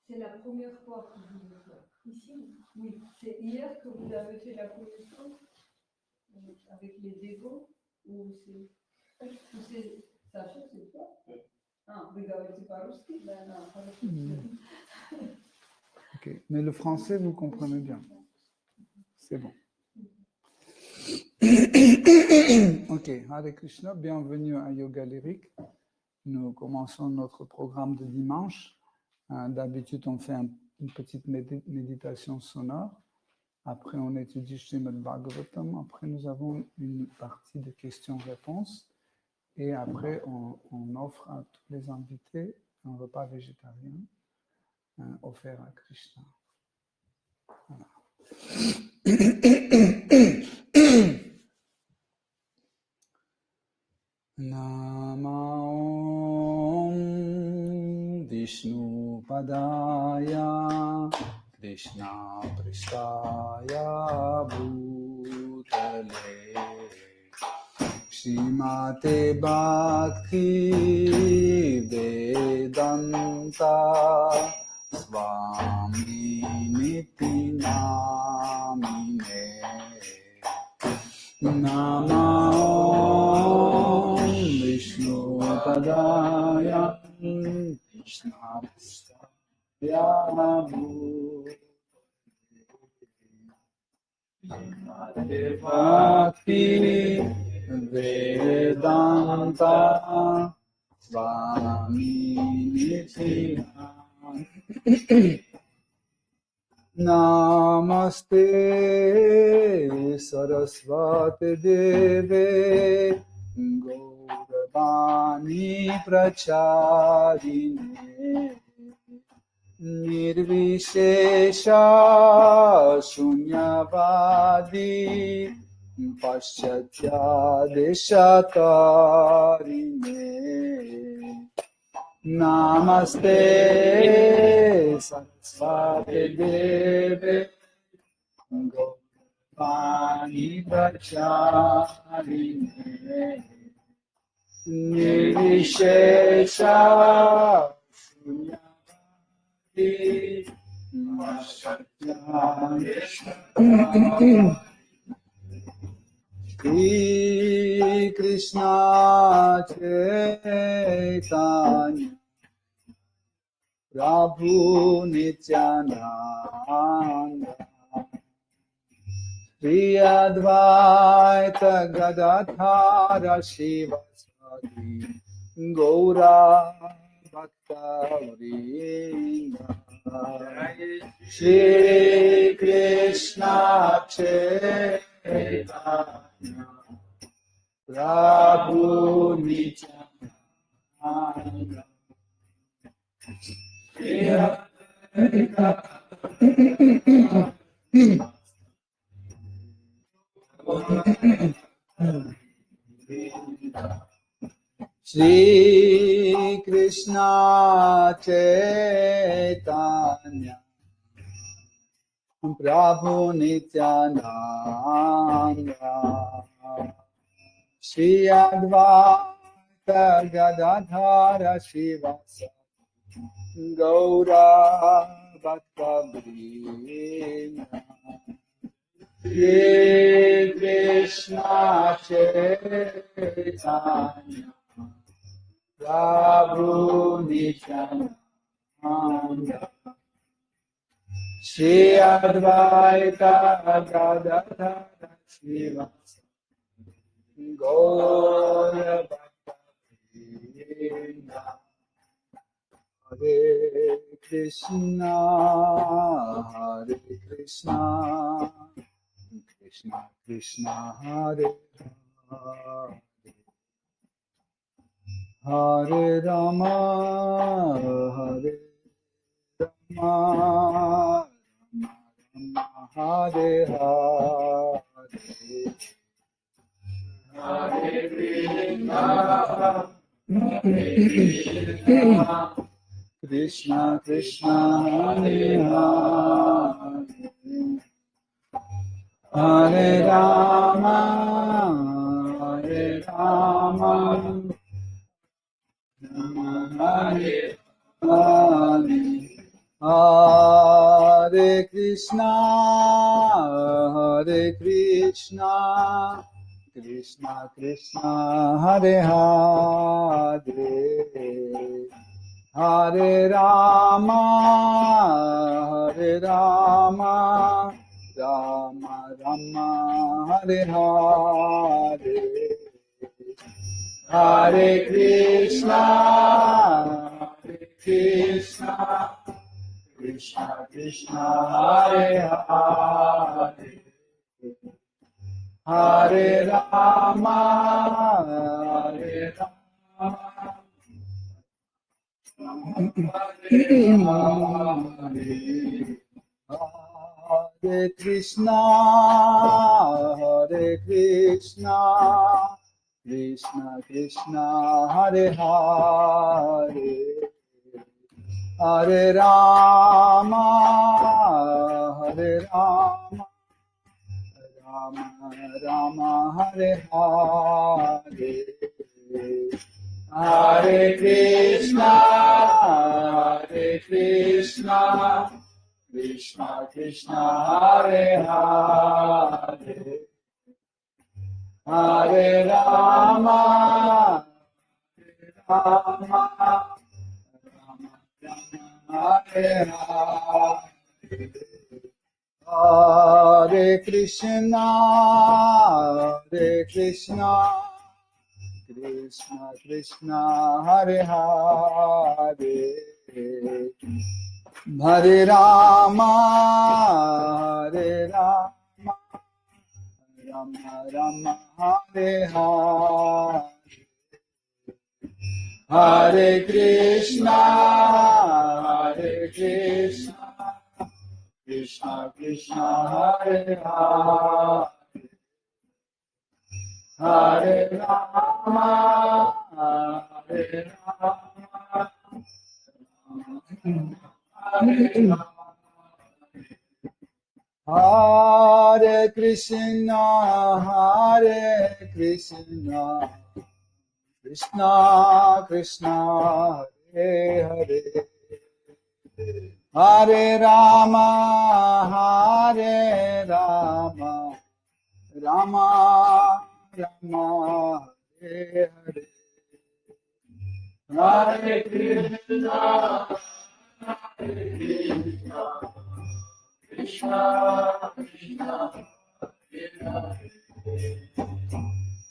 C'est la première fois que vous le faites. Ici? Oui. C'est hier que vous avez fait la première fois avec les dévots? Ou c'est... Sacha, c'est toi? Ah, vous говорите по-русски? Да, по-русски. Ok, mais le français, vous comprenez bien. C'est bon. Ok, Hare Krishna, bienvenue à Yoga Lyrique. Nous commençons notre programme de dimanche. D'habitude, on fait une petite méditation sonore. Après, on étudie Srimad Bhagavatam. Après, nous avons une partie de questions-réponses. Et après, on offre à tous les invités un repas végétarien offert à Krishna. Voilà. Namaon Vishnu Padaya Krishna Pristaya Bhutale Shrimate Bhakti Vedanta Swami Niti Namine Namo Vishnu Padaya Krishna Pristaya Shrimate Bhakti Vedanta Swami Niti Namaste Saraswati Deve Gauravani Pracharine Nirvishesha Shunyavadi Paschatya Deshakarine Namaste Saraswati Deve Gauravani Pracharine Nirvishesha Shunyavadi Paschatya Deshakarine Shri Krishna Chaitanya Prabhu Nityananda Shri Advaita Gadadhara Shivasadi Gaura Bhakta Vrinda Shri Krishna Chaitanya Prabhu Nityananda Shri Krishna Chaitanya Prabhu Nityananda Shri Advaita Gadadhara Shivasadi Gaura Bhakta Vrinda Shri Krishna Chaitanya Prabhu Nityananda Shri Advaita Gadadhara Shivasadi Gaura Bhakta Vrinda Hare Krishna, Krishna Krishna, Hare Hare, Hare Rama, Hare Rama, Hare Hare, Hare Krishna, Hare Krishna. Krishna Krishna Hare Hare Hare Rama, Hare Rama, Hare Hare, Hare Krishna, Hare Krishna, Krishna Krishna, Hare Hare, Hare Rama, Hare Rama, Rama Rama, Hare Hare, Hare Krishna, Hare Krishna, Krishna Krishna, Hare Hare, Hare Rama, Hare Rama, Hare Krishna, Hare Krishna, Krishna Krishna, Hare Hare, Hare Rama, Hare Rama, Rama Rama, Hare Hare, Hare Krishna, Hare Krishna, Krishna Krishna, Hare Hare, Hare Rama, Hare Rama, Hare Hare, Hare Krishna, Hare Krishna, Krishna Krishna, Hare Hare, Hare Rama, Hare Rama, Rama Rama, Hare Hare, Hare Krishna, Hare Krishna, Krishna Krishna, Hare Hare, Hare Rama, Hare Rama, Hare Krishna, Hare Krishna, Krishna Krishna, Hare Hare, Hare Rama, Hare Rama, Rama Rama, Hare Hare, Hare Krishna, Hare Krishna, Krishna Krishna,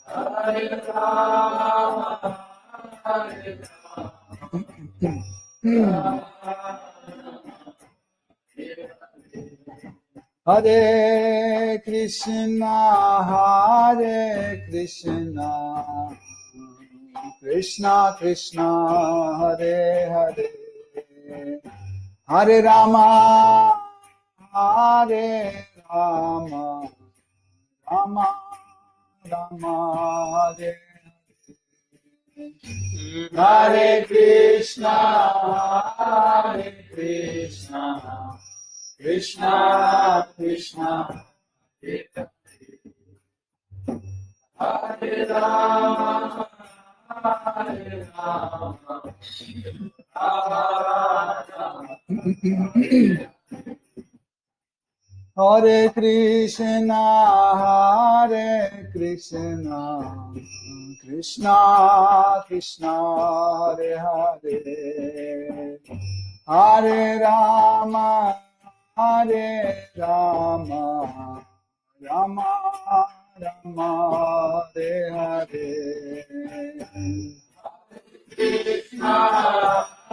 Hare Rama, Hare Rama, Hare Krishna, Hare Krishna, Krishna Krishna, Hare Hare, Hare Rama, Hare Rama, Rama Rama, Hare Hare Krishna, Hare Krishna, Krishna Krishna, Hare Rama, Hare Rama, Hare Krishna, Hare Krishna, Krishna Krishna, Hare Hare, Hare Rama, Hare Rama, Rama Rama, Hare Hare, Krishna,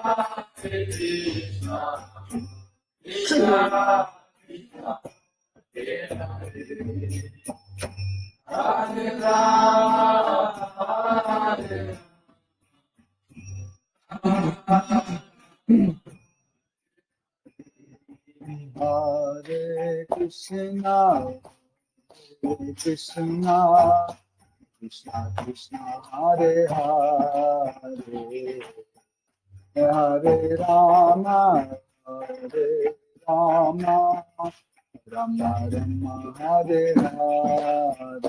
Hare Krishna, Krishna Krishna, Hare Rama, Hare Hare Krishna, Hare Krishna, Krishna Krishna, Hare Hare, Hare Rama, Hare Rama, Rama Rama Hare Hare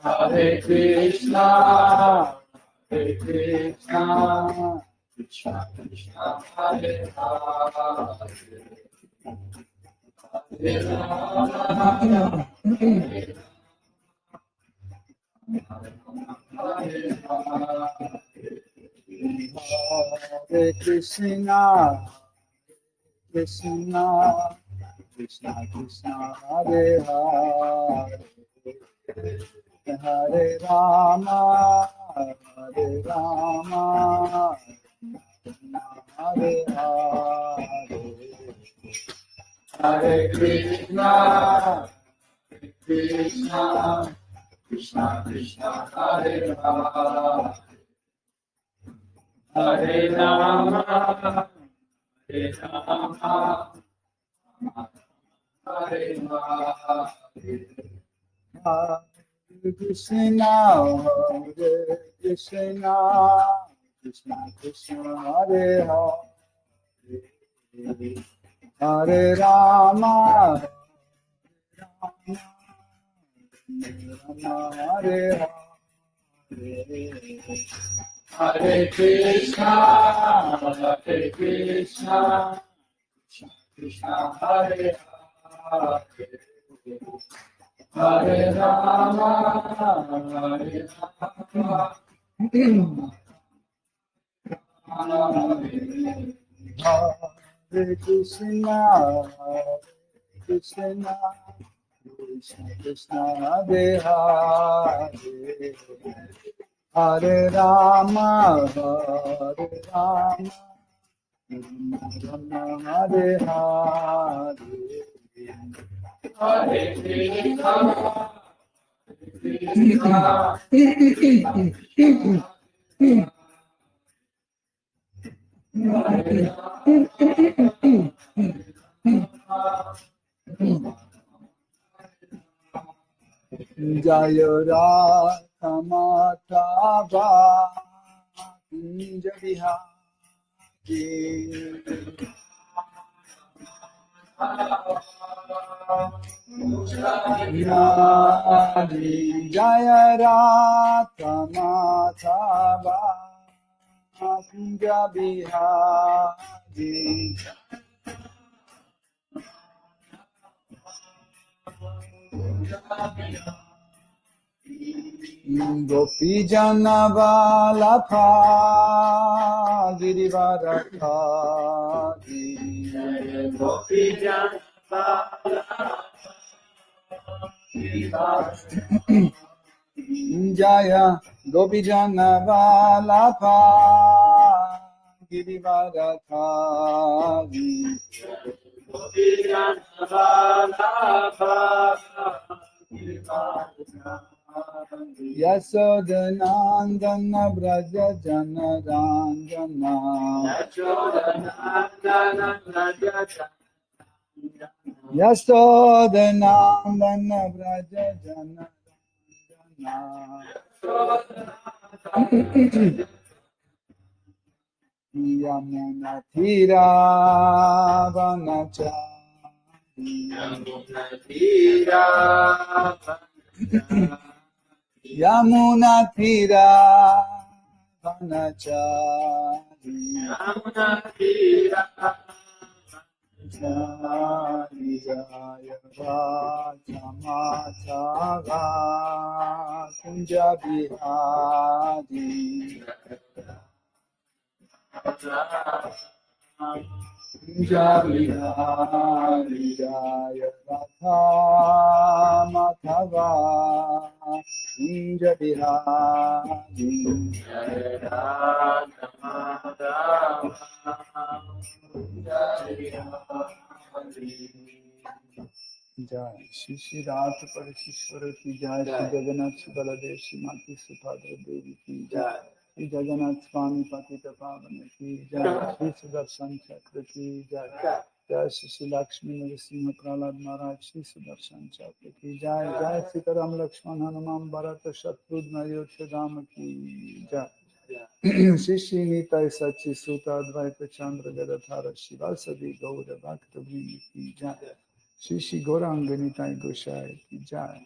Hare Krishna Krishna Krishna Hare Hare Hare Rama Hare Krishna Krishna Krishna Krishna Hare Hare Hare Rama Hare Rama Hare Hare Hare Krishna Krishna Krishna Krishna Hare Rama Hare Rama Hare Rama Hare Rama Hare Krishna Hare Krishna Krishna Krishna Hare Hare Hare Rama Hare Hare Hare Krishna Krishna Krishna Hare Hare Hare Rama Hare Rama Hare Krishna Krishna Krishna Krishna Hare Hare Hare Rama Hare Rama Rama Hare Hare Hare Jaya Radha Madhava Kunja Vihari Jaya Radha Madhava Kunja Vihari Gopi Jana Vallabha Girivaradhari Gopi Jana Jaya Gopi Jana Vallabha Girivaradhari Gopi Jana Vallabha Yasodhanandana Braja Jana Ranjana Yasodhanandana Braja Jana Ranjana Yamuna Thira Vanachari Yamuna Thira Vanachari Jaya Raja Madhava Kunja Vihari Kunja Vihari Jaya Radha Madhava Kunja Vihari Jaya Radha Madhava Kunja Vihari Jai Shri Shri Radha Parashishwara ki Jai Shri Jagannath Baladev Shri Mati Subhadra Devi ki Jai Shri Jagannath Swami Patita Pavana ki Jai Shri Sudarshan Chakra ki Jai Jai Shri Shri Lakshmi Narasimha Prahlad Maharaj Shri Sudarshan Chakra ki Jai Jai Sitaram Lakshman Hanuman Bharata Shatrugna Yodha Dhamma ki Jai Shri Shri Nitai Sachi Suta Advaita Chandra Gadadhara Shivasadi Gaura Bhakta Vrinda ki Jai Shri Shri Gauranga Nitai Goshai Ki Jai,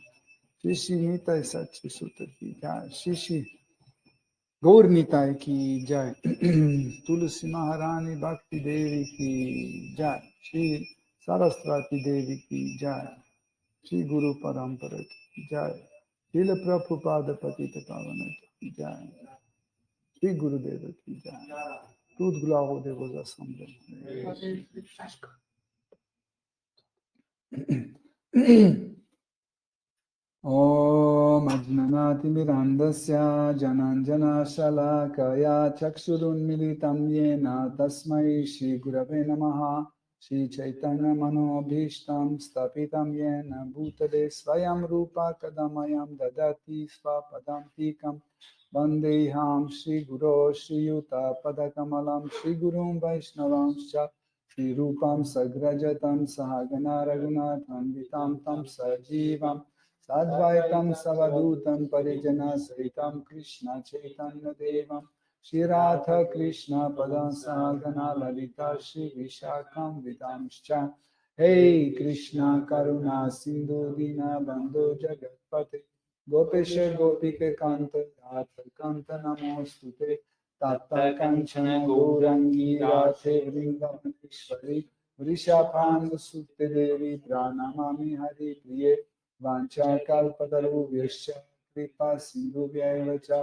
Shri Shri Nitai Satchi Sutta Ki Jai, Shri Shri Gaur Nitai Ki Jai, Tulsi Maharani Bhakti Devi Ki Jai, Shri Saraswati Devi Ki Jai, Shri Guru Parampara Ki Jai, Srila Prabhupada Patita Pavana Ki Jai, Shri Gurudeva Ki Jai, toute gloire aux dévots assemblés. Om Ajnanati Mirandasya Jananjana Shalakaya Chakshurunmilitam Yena Tasmai Shri Gurave Namaha Shri Chaitanya Manobhishtam Stapitam Yena Bhutale Svayam Rupa Kadamayam Dadati Svapadam Tikam Vandeham Shri Guru Shri Yuta Padakamalam Shri Gurum Vaishnavam Shri Rupam Sagrajatam Sahagana Raghunatham Vitam Tam Sajivam Sadvaitam Savadutam Parijana Saitam Krishna Chaitanya Devam Shri Radha Krishna Padam Sahagana Lalita Shri Vishakam Vidamscha Hey Krishna Karuna Sindhu Dina Bandhu Jagatpate Gopesha Gopika Kanta Radha Kanta Namostute Tatta Kanchana Gaurangi Radhe Vrindavaneshwari Vrishabhanu Sute Devi Pranamami Hari Priye Vancha Kalpataru Kripa Sindhubhya Cha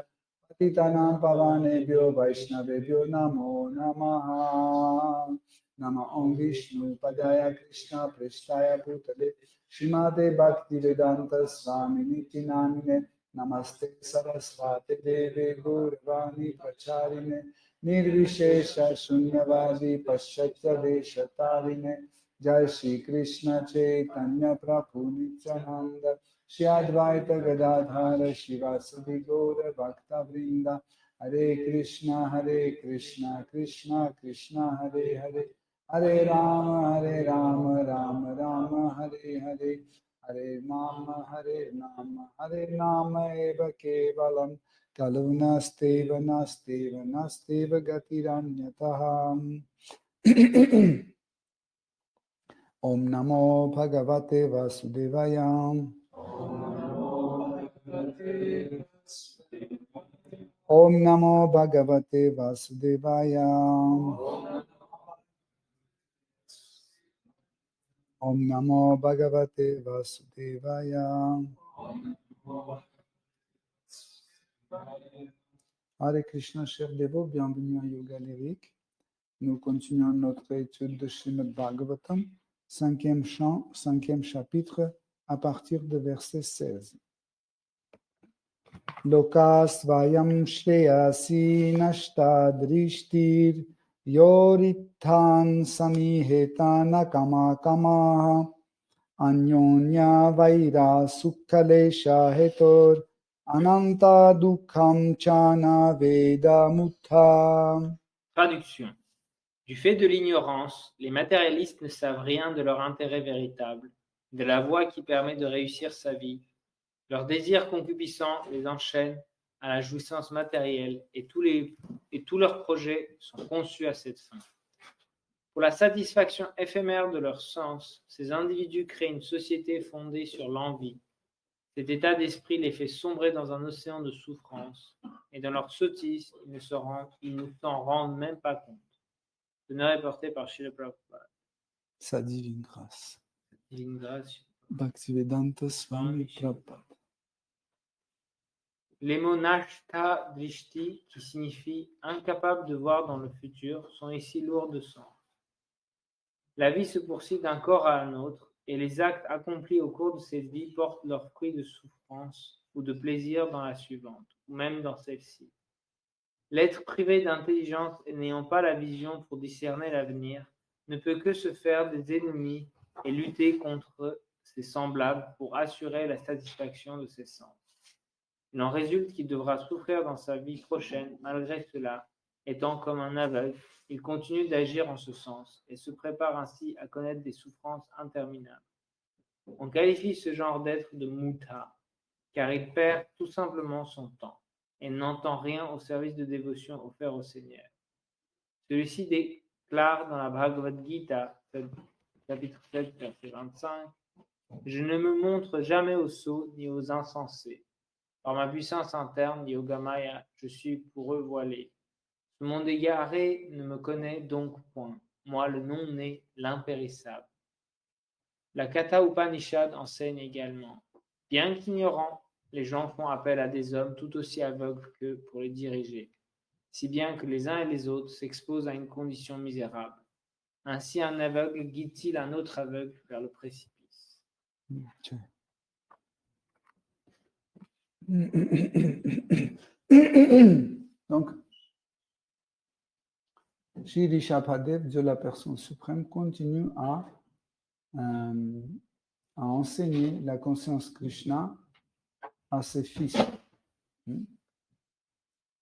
Patitanam Pavanebhyo Vaishnavebhyo Namo Namaha Nama Om Vishnu Padaya Krishna Prestaya Bhutale Shrimate Bhakti Vedanta Swami Niti Namine Namaste Saraswati Deve Gauravani Pacharine Nirvishesha Shunyavadi Paschatya Deshatarine Jai Shri Krishna Chaitanya Prabhu Nityananda Shri Advaita Gadadhara Shivasadi Gaura Bhakta Vrinda Hare Krishna Krishna Krishna Hare Hare Hare Rama Rama Rama Hare Hare Hare Nama Eva Kevalam Kalunasteva Nasteva Gatiranyataham Om Namo Bhagavate Vasudevaya Om Namo Bhagavate Vasudevaya Om Namo Bhagavate Vasudevaya Hare Krishna, chers dévots, bienvenue à Yoga Lyrique. Nous continuons notre étude de Srimad Bhagavatam, 5e chant, 5e chapitre, à partir de verset 16. Lokasvayam shreyasi nashta drishtir yorithan samihetana kama kama anyonya vaira sukhalesha hetor ananta dukham chana veda mutta. Traduction. Du fait de l'ignorance, les matérialistes ne savent rien de leur intérêt véritable, de la voie qui permet de réussir sa vie. Leurs désirs concupiscents les enchaînent à la jouissance matérielle et tous leurs projets sont conçus à cette fin. Pour la satisfaction éphémère de leurs sens, ces individus créent une société fondée sur l'envie. Cet état d'esprit les fait sombrer dans un océan de souffrance et dans leur sottise, ils ne s'en rendent même pas compte. Teneur est porté par Srila Prabhupada. Sa divine grâce. Divine grâce. Bhaktivedanta Swami Prabhupada. Les mots Nashta Drishti, qui signifient incapable de voir dans le futur, sont ici lourds de sens. La vie se poursuit d'un corps à un autre, et les actes accomplis au cours de cette vie portent leurs fruits de souffrance ou de plaisir dans la suivante, ou même dans celle-ci. L'être privé d'intelligence et n'ayant pas la vision pour discerner l'avenir ne peut que se faire des ennemis et lutter contre ses semblables pour assurer la satisfaction de ses sens. Il en résulte qu'il devra souffrir dans sa vie prochaine. Malgré cela, étant comme un aveugle, il continue d'agir en ce sens et se prépare ainsi à connaître des souffrances interminables. On qualifie ce genre d'être de muta, car il perd tout simplement son temps et n'entend rien au service de dévotion offert au Seigneur. Celui-ci déclare dans la Bhagavad Gita, chapitre 7, verset 25. Je ne me montre jamais aux sots ni aux insensés. Par ma puissance interne, Yogamaya, je suis pour eux voilé. Ce monde égaré ne me connaît donc point. Moi, le non-né, l'impérissable. La Katha Upanishad enseigne également. Bien qu'ignorants, les gens font appel à des hommes tout aussi aveugles qu'eux pour les diriger, si bien que les uns et les autres s'exposent à une condition misérable. Ainsi, un aveugle guide-t-il un autre aveugle vers le précipice. Donc, Shri Rishabhadev, Dieu la personne suprême, continue à enseigner la conscience Krishna à ses fils.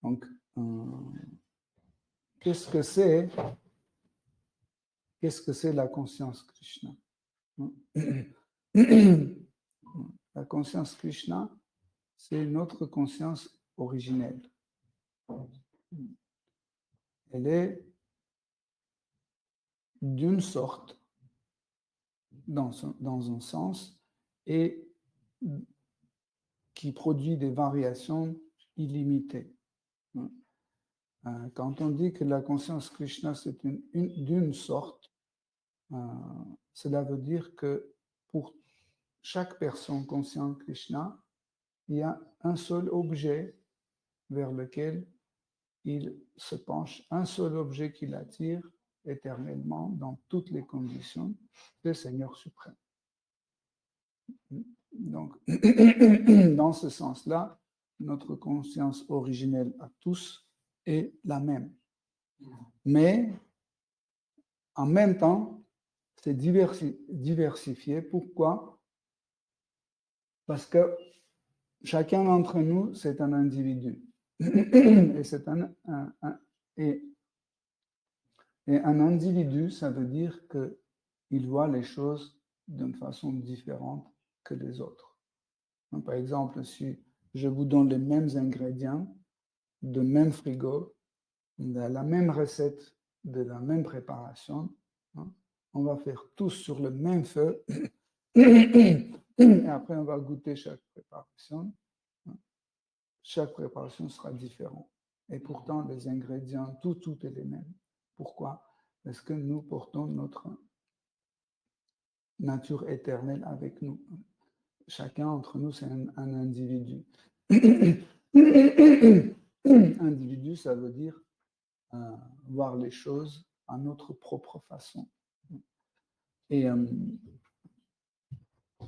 Donc, qu'est-ce que c'est la conscience Krishna? La conscience Krishna, c'est notre conscience originelle. Elle est d'une sorte, dans un sens, et qui produit des variations illimitées. Quand on dit que la conscience Krishna, c'est d'une sorte, cela veut dire que pour chaque personne consciente Krishna, il y a un seul objet vers lequel il se penche, un seul objet qui l'attire éternellement dans toutes les conditions, le Seigneur suprême. Donc, dans ce sens-là, notre conscience originelle à tous est la même. Mais, en même temps, c'est diversifié. Pourquoi? Parce que chacun d'entre nous, c'est un individu. Et c'est et un individu, ça veut dire qu'il voit les choses d'une façon différente que les autres. Par exemple, si je vous donne les mêmes ingrédients, de même frigo, de la même recette, de la même préparation, on va faire tous sur le même feu, et après on va goûter chaque préparation. Chaque préparation sera différente. Et pourtant, les ingrédients, tout est les mêmes. Pourquoi? Parce que nous portons notre nature éternelle avec nous. Chacun d'entre nous, c'est un individu. Individu, ça veut dire voir les choses à notre propre façon. Et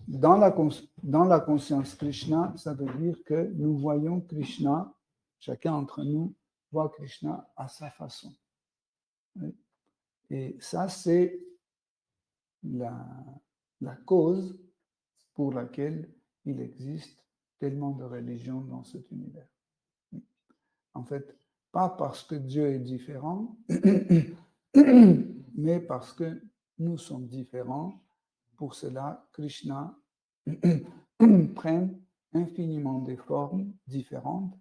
dans la conscience Krishna, ça veut dire que nous voyons Krishna, chacun d'entre nous voit Krishna à sa façon. Et ça, c'est la cause pour laquelle il existe tellement de religions dans cet univers. En fait, pas parce que Dieu est différent, mais parce que nous sommes différents. Pour cela, Krishna prend infiniment des formes différentes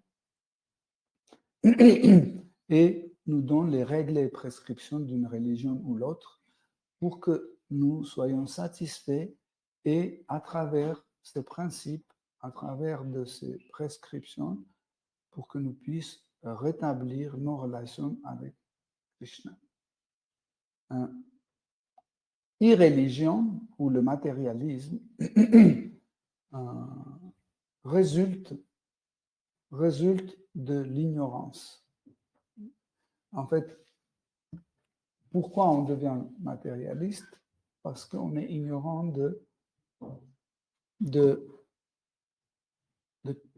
et nous donne les règles et prescriptions d'une religion ou l'autre pour que nous soyons satisfaits et à travers ces principes, à travers de ces prescriptions, pour que nous puissions rétablir nos relations avec Krishna. Irréligion ou le matérialisme résulte de l'ignorance. En fait, pourquoi on devient matérialiste? Parce qu'on est ignorant de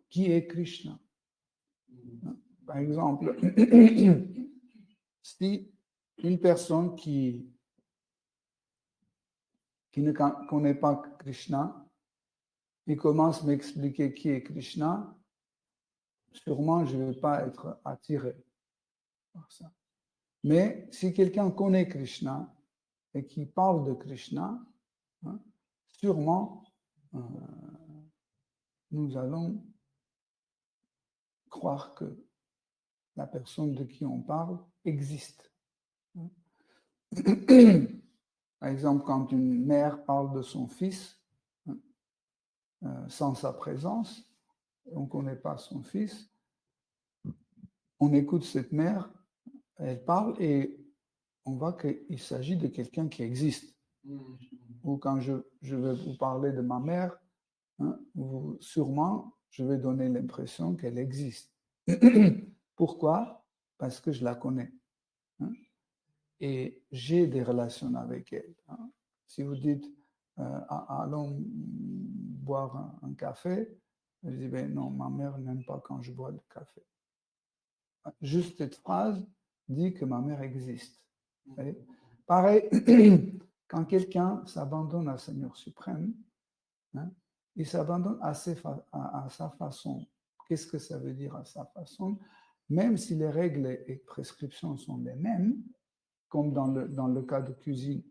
qui est Krishna. Par exemple, si une personne qui ne connaît pas Krishna, il commence à m'expliquer qui est Krishna, sûrement je ne vais pas être attiré par ça. Mais si quelqu'un connaît Krishna et qui parle de Krishna, sûrement nous allons croire que la personne de qui on parle existe. Par exemple, quand une mère parle de son fils sans sa présence, on ne connaît pas son fils, on écoute cette mère, elle parle et on voit qu'il s'agit de quelqu'un qui existe. Ou quand je vais vous parler de ma mère, sûrement, je vais donner l'impression qu'elle existe. Pourquoi? Parce que je la connais. Et j'ai des relations avec elle. Si vous dites, allons boire un café, je dis, ben non, ma mère n'aime pas quand je bois le café. Juste cette phrase dit que ma mère existe. Pareil, quand quelqu'un s'abandonne au Seigneur suprême, il s'abandonne à sa façon. Qu'est-ce que ça veut dire à sa façon? Même si les règles et prescriptions sont les mêmes, comme dans le cas de cuisine,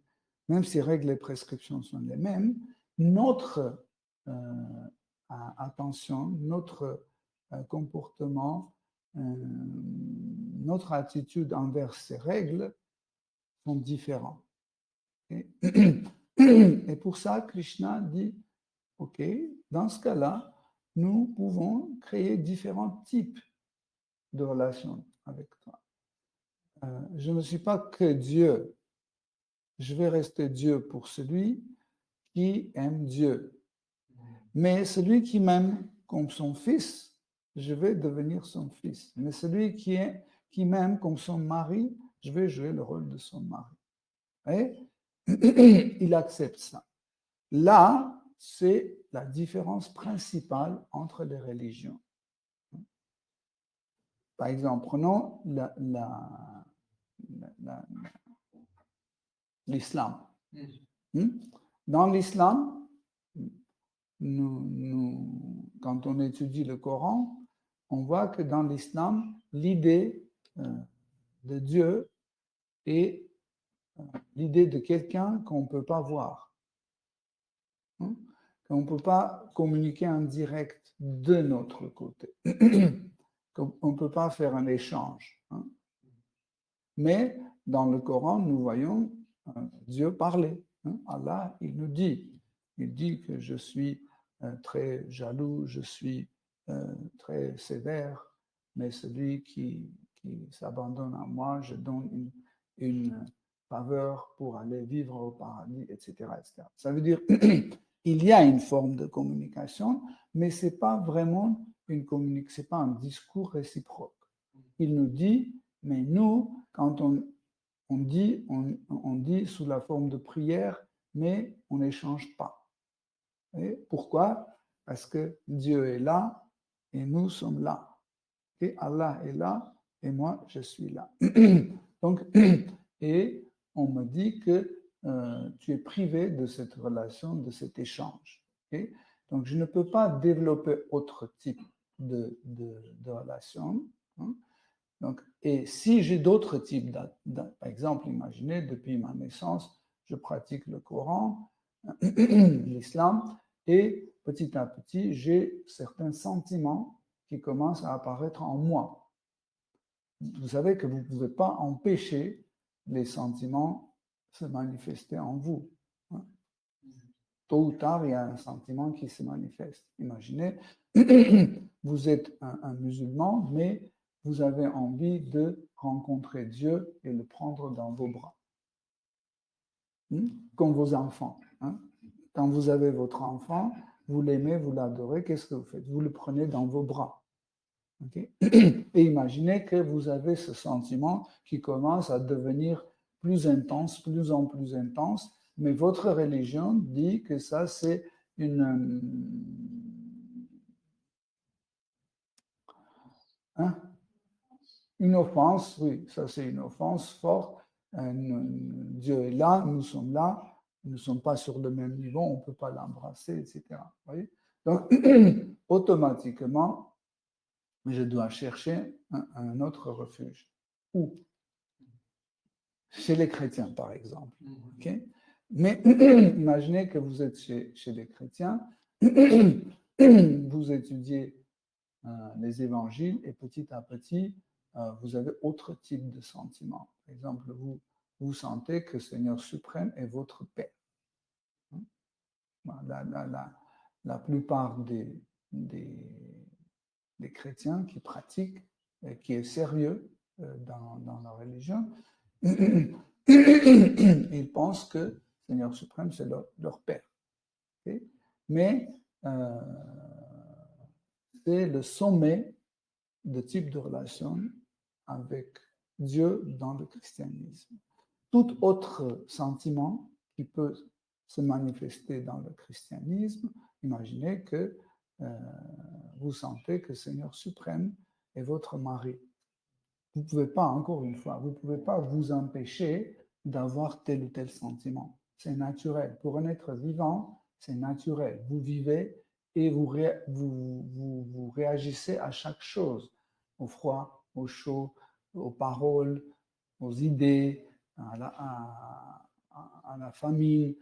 même si règles et prescriptions sont les mêmes, notre attention, notre comportement, notre attitude envers ces règles sont différents. Et pour ça, Krishna dit, OK, dans ce cas-là, nous pouvons créer différents types de relations avec toi. Je ne suis pas que Dieu. Je vais rester Dieu pour celui qui aime Dieu. Mais celui qui m'aime comme son fils, je vais devenir son fils. Mais celui qui m'aime comme son mari, je vais jouer le rôle de son mari. Et il accepte ça. Là, c'est la différence principale entre les religions. Par exemple, prenons l'islam. Dans l'islam, quand on étudie le Coran, on voit que dans l'islam, l'idée de Dieu est l'idée de quelqu'un qu'on ne peut pas voir, qu'on ne peut pas communiquer en direct de notre côté, qu'on ne peut pas faire un échange. Mais dans le Coran, nous voyons Dieu parler. Allah, il nous dit, que je suis très jaloux, je suis très sévère, mais celui qui s'abandonne à moi, je donne une faveur pour aller vivre au paradis, etc., etc. Ça veut dire il y a une forme de communication, mais ce n'est pas vraiment une communication, ce n'est pas un discours réciproque. Il nous dit, mais nous, quand on dit sous la forme de prière, mais on n'échange pas. Et pourquoi? Parce que Dieu est là et nous sommes là. Et Allah est là et moi, je suis là. Donc, et on me dit que tu es privé de cette relation, de cet échange. Okay? Donc, je ne peux pas développer autre type de relation. Donc, et si j'ai d'autres types, par exemple, imaginez, depuis ma naissance, je pratique le Coran, l'islam, et petit à petit, j'ai certains sentiments qui commencent à apparaître en moi. Vous savez que vous ne pouvez pas empêcher les sentiments se manifester en vous. Tôt ou tard, il y a un sentiment qui se manifeste. Imaginez, vous êtes un musulman, mais vous avez envie de rencontrer Dieu et le prendre dans vos bras. Comme vos enfants. Quand vous avez votre enfant, vous l'aimez, vous l'adorez, qu'est-ce que vous faites? Vous le prenez dans vos bras. Okay? Et imaginez que vous avez ce sentiment qui commence à devenir plus intense, plus en plus intense, mais votre religion dit que ça, c'est une offense, oui, ça c'est une offense forte. Dieu est là, nous sommes là, nous ne sommes pas sur le même niveau, on ne peut pas l'embrasser, etc. Voyez? Donc, automatiquement, je dois chercher un autre refuge. Où? Chez les chrétiens, par exemple. Okay? Mais imaginez que vous êtes chez les chrétiens, vous étudiez les évangiles et petit à petit, vous avez autre type de sentiments. Par exemple, vous vous sentez que Seigneur suprême est votre Père. La plupart des chrétiens qui pratiquent, et qui est sérieux dans la religion, ils pensent que Seigneur suprême, c'est leur Père. Okay? Mais c'est le sommet de type de relation avec Dieu dans le christianisme. Tout autre sentiment qui peut se manifester dans le christianisme, imaginez que vous sentez que Seigneur suprême est votre mari. Vous ne pouvez pas, encore une fois, vous ne pouvez pas vous empêcher d'avoir tel ou tel sentiment. C'est naturel. Pour un être vivant, c'est naturel. Vous vivez et vous réagissez à chaque chose, au froid, au chaud, aux paroles, aux idées, à la famille,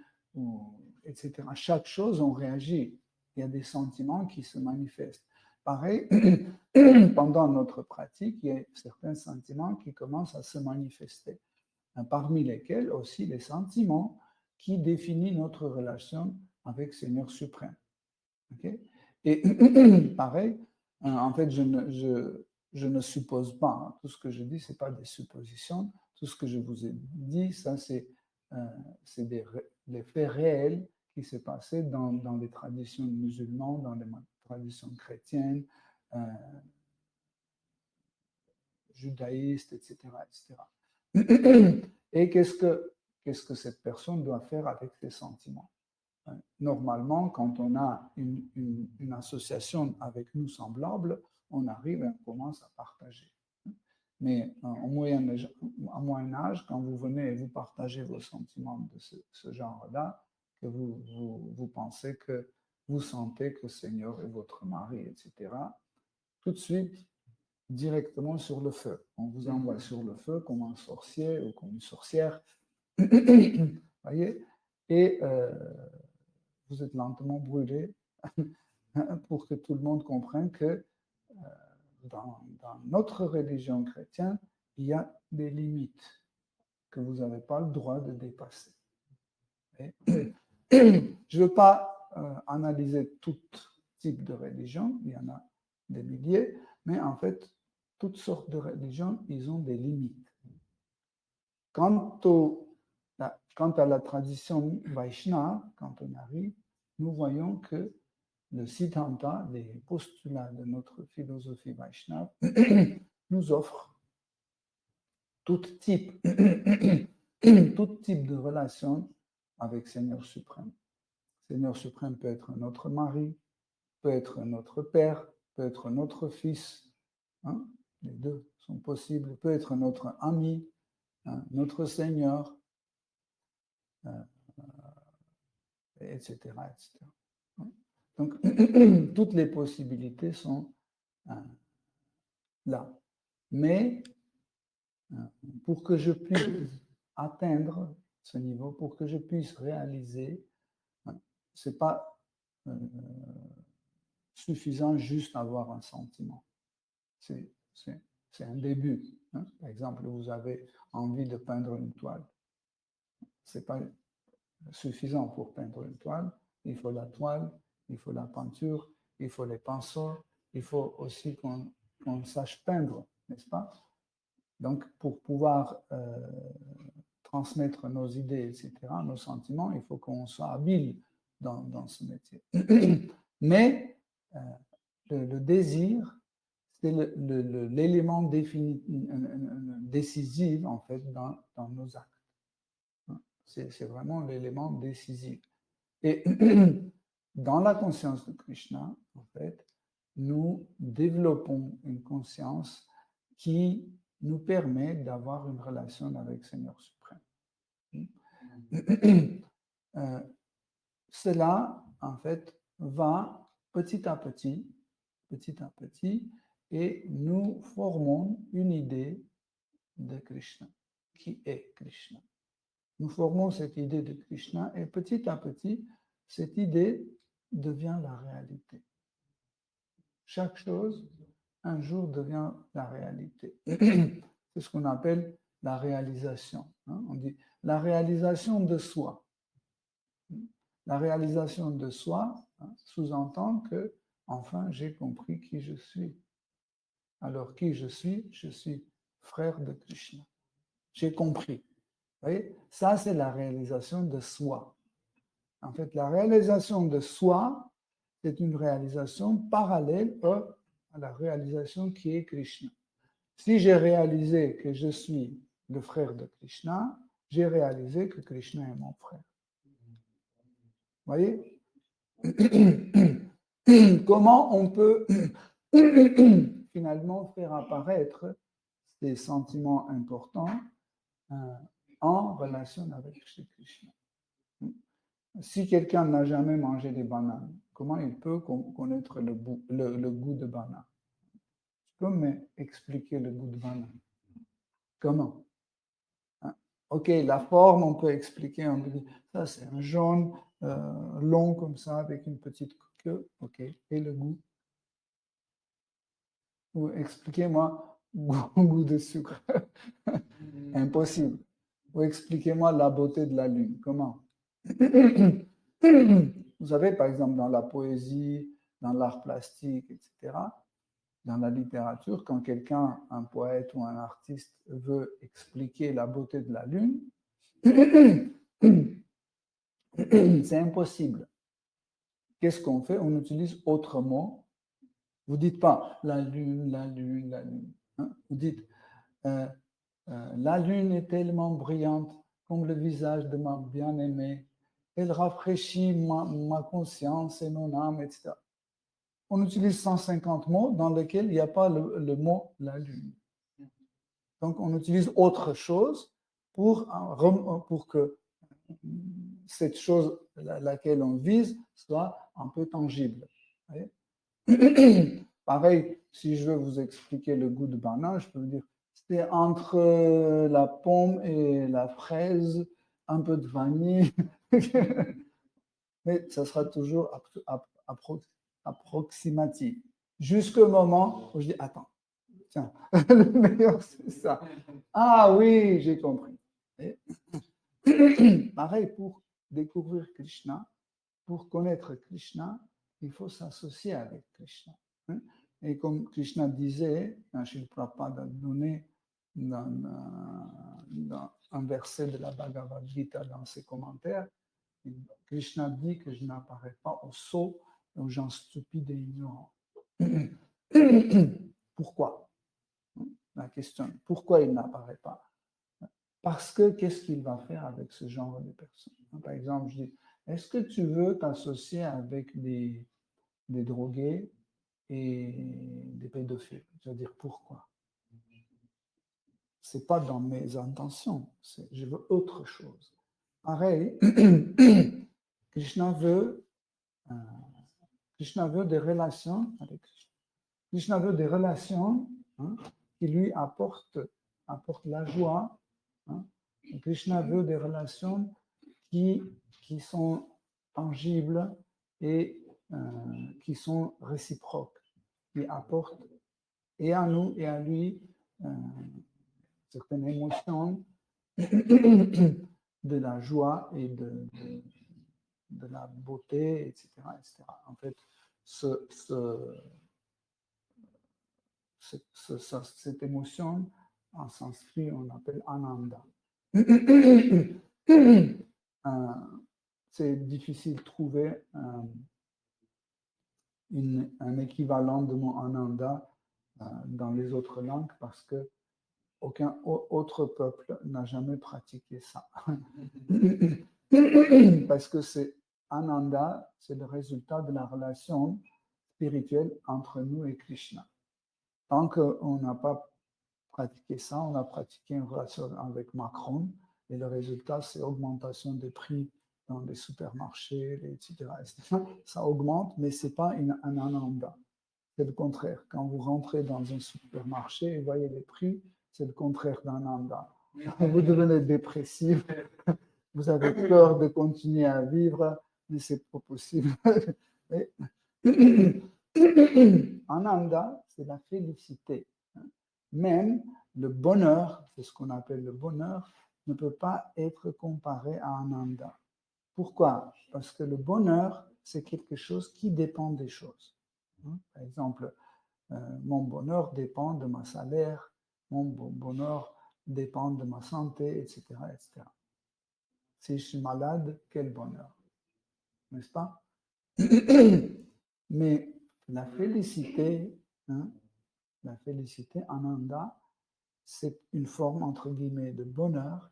etc. À chaque chose, on réagit. Il y a des sentiments qui se manifestent. Pareil, pendant notre pratique, il y a certains sentiments qui commencent à se manifester, parmi lesquels aussi les sentiments qui définissent notre relation avec Seigneur suprême. Okay? Et pareil, en fait, je ne suppose pas, tout ce que je dis, ce n'est pas des suppositions, tout ce que je vous ai dit, ça c'est des faits réels qui s'est passé dans les traditions musulmanes, dans les traditions chrétiennes, judaïstes, etc., etc. Et qu'est-ce que cette personne doit faire avec ses sentiments? Normalement, quand on a une association avec nous semblables, on arrive et on commence à partager. Mais au Moyen Âge, quand vous venez et vous partagez vos sentiments de ce genre-là, que vous pensez que vous sentez que Seigneur est votre mari, etc., tout de suite, directement sur le feu. On vous envoie sur le feu comme un sorcier ou comme une sorcière. Voyez? Et vous êtes lentement brûlé pour que tout le monde comprenne que dans notre religion chrétienne, il y a des limites que vous n'avez pas le droit de dépasser. Je ne veux pas analyser tout type de religion, il y en a des milliers, mais en fait, toutes sortes de religions, ils ont des limites. Quant à la tradition Vaishnava, quand on arrive, nous voyons que le Siddhanta, les postulats de notre philosophie Vaishnava, nous offre tout type de relation avec Seigneur suprême. Seigneur suprême peut être notre mari, peut être notre père, peut être notre fils. Hein? Les deux sont possibles. Peut être notre ami, hein? Notre Seigneur, etc., etc. Donc, toutes les possibilités sont là. Mais pour que je puisse atteindre ce niveau, pour que je puisse réaliser, ce n'est pas suffisant juste d'avoir un sentiment. C'est un début. Hein. Par exemple, vous avez envie de peindre une toile. Ce n'est pas suffisant pour peindre une toile. Il faut la toile, il faut la peinture, il faut les pinceaux, il faut aussi qu'on sache peindre, n'est-ce pas? Donc, pour pouvoir transmettre nos idées, etc., nos sentiments, il faut qu'on soit habile dans ce métier. Mais le désir, c'est l'élément décisif, en fait, dans nos actes. C'est vraiment l'élément décisif. Et dans la conscience de Krishna, en fait, nous développons une conscience qui nous permet d'avoir une relation avec Seigneur suprême. Cela, en fait, va petit à petit, et nous formons une idée de Krishna, qui est Krishna. Nous formons cette idée de Krishna et petit à petit, cette idée devient la réalité. Chaque chose, un jour, devient la réalité. C'est ce qu'on appelle la réalisation. On dit la réalisation de soi. La réalisation de soi sous-entend que, enfin, j'ai compris qui je suis. Alors, qui je suis frère de Krishna. J'ai compris. Vous voyez, ça, c'est la réalisation de soi. En fait, la réalisation de soi, c'est une réalisation parallèle à la réalisation qui est Krishna. Si j'ai réalisé que je suis le frère de Krishna, j'ai réalisé que Krishna est mon frère. Vous voyez? Comment on peut finalement faire apparaître ces sentiments importants en relation avec Krishna? Si quelqu'un n'a jamais mangé des bananes, comment il peut connaître le goût de banane? Tu peux m'expliquer le goût de banane? Comment? Ok, la forme, on peut expliquer. On peut dire, ça, c'est un jaune long comme ça, avec une petite queue. Ok, et le goût? Ou expliquez-moi goût de sucre. Impossible. Ou expliquez-moi la beauté de la lune. Comment? Vous savez, par exemple, dans la poésie, dans l'art plastique, etc., dans la littérature, quand quelqu'un, un poète ou un artiste, veut expliquer la beauté de la lune, c'est impossible. Qu'est-ce qu'on fait? On utilise autre mot. Vous ne dites pas la lune, la lune, la lune. Vous dites la lune est tellement brillante comme le visage de ma bien-aimée. Elle rafraîchit ma conscience et mon âme, etc. On utilise 150 mots dans lesquels il n'y a pas le mot la lune. Donc, on utilise autre chose pour que cette chose laquelle on vise soit un peu tangible. Pareil, si je veux vous expliquer le goût de banane, je peux vous dire c'est entre la pomme et la fraise, un peu de vanille. Mais ça sera toujours approximatif. Jusqu'au moment où je dis attends, tiens, le meilleur c'est ça. Ah oui, j'ai compris. Pareil, pour découvrir Krishna, pour connaître Krishna, il faut s'associer avec Krishna. Et comme Krishna disait, Srila Prabhupada a donné dans un verset de la Bhagavad Gita dans ses commentaires, Krishna dit que je n'apparais pas aux sots et aux gens stupides et ignorants. Pourquoi? La question, pourquoi il n'apparaît pas? Parce que qu'est-ce qu'il va faire avec ce genre de personnes? Par exemple, je dis, est-ce que tu veux t'associer avec des drogués et des pédophiles? Je veux dire, pourquoi? Ce n'est pas dans mes intentions, je veux autre chose. Pareil, Krishna veut des relations avec Krishna. Krishna veut des relations qui lui apportent la joie. Krishna veut des relations qui sont tangibles et qui sont réciproques, qui apportent et à nous et à lui certaines émotions de la joie et de la beauté, etc., etc. En fait, cette émotion, en sanskrit, on l'appelle ananda. C'est difficile de trouver un équivalent de mot ananda dans les autres langues parce que aucun autre peuple n'a jamais pratiqué ça. Parce que c'est ananda, c'est le résultat de la relation spirituelle entre nous et Krishna. Tant qu'on n'a pas pratiqué ça, on a pratiqué une relation avec Macron et le résultat, c'est augmentation des prix dans les supermarchés, etc. Ça augmente, mais ce n'est pas un ananda. C'est le contraire. Quand vous rentrez dans un supermarché et voyez les prix, c'est le contraire d'un ananda. Vous devenez dépressif, vous avez peur de continuer à vivre, mais ce n'est pas possible. Ananda, c'est la félicité. Même le bonheur, c'est ce qu'on appelle le bonheur, ne peut pas être comparé à Ananda. Pourquoi? Parce que le bonheur, c'est quelque chose qui dépend des choses. Par exemple, mon bonheur dépend de ma salaire, mon bonheur dépend de ma santé, etc., etc. Si je suis malade, quel bonheur, n'est-ce pas? Mais la félicité, la félicité, Ananda, c'est une forme, entre guillemets, de bonheur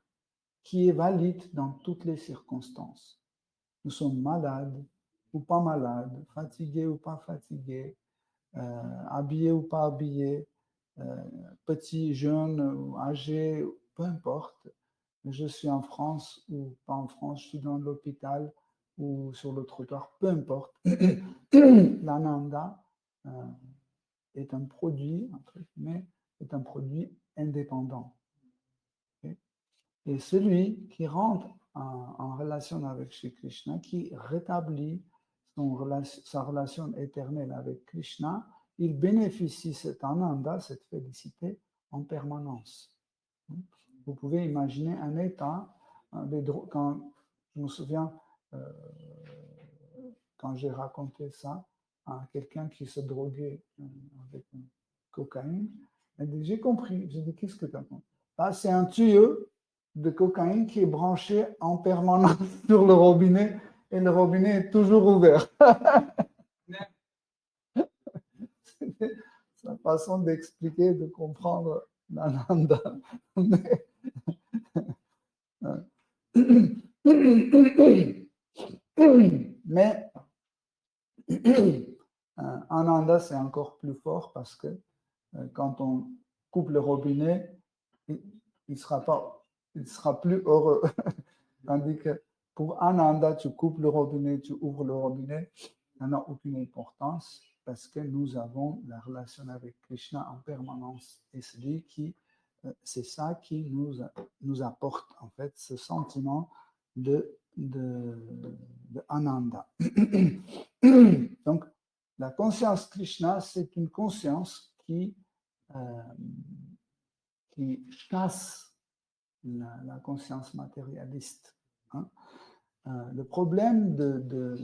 qui est valide dans toutes les circonstances. Nous sommes malades ou pas malades, fatigués ou pas fatigués, habillés ou pas habillés, petits, jeunes ou âgés, peu importe. Je suis en France ou pas en France, je suis dans l'hôpital ou sur le trottoir, peu importe. L'Ananda est un produit, entre guillemets, est un produit indépendant. Okay? Et celui qui rentre en relation avec Shri Krishna, qui rétablit sa relation éternelle avec Krishna, il bénéficie cet Ananda, cette félicité, en permanence. Vous pouvez imaginer un état, quand je me souviens, quand j'ai raconté ça à quelqu'un qui se droguait avec cocaïne, elle dit, j'ai compris. J'ai dit, qu'est-ce que tu as compris? Là, c'est un tuyau de cocaïne qui est branché en permanence sur le robinet et le robinet est toujours ouvert. C'était sa façon d'expliquer, de comprendre l'Ananda. Mais Ananda, c'est encore plus fort parce que quand on coupe le robinet, il ne sera plus heureux. Tandis que pour Ananda, tu coupes le robinet, tu ouvres le robinet, ça n'a aucune importance parce que nous avons la relation avec Krishna en permanence. Et c'est ça qui nous apporte en fait ce sentiment de Ananda. Donc, la conscience Krishna, c'est une conscience qui chasse la conscience matérialiste. Le problème de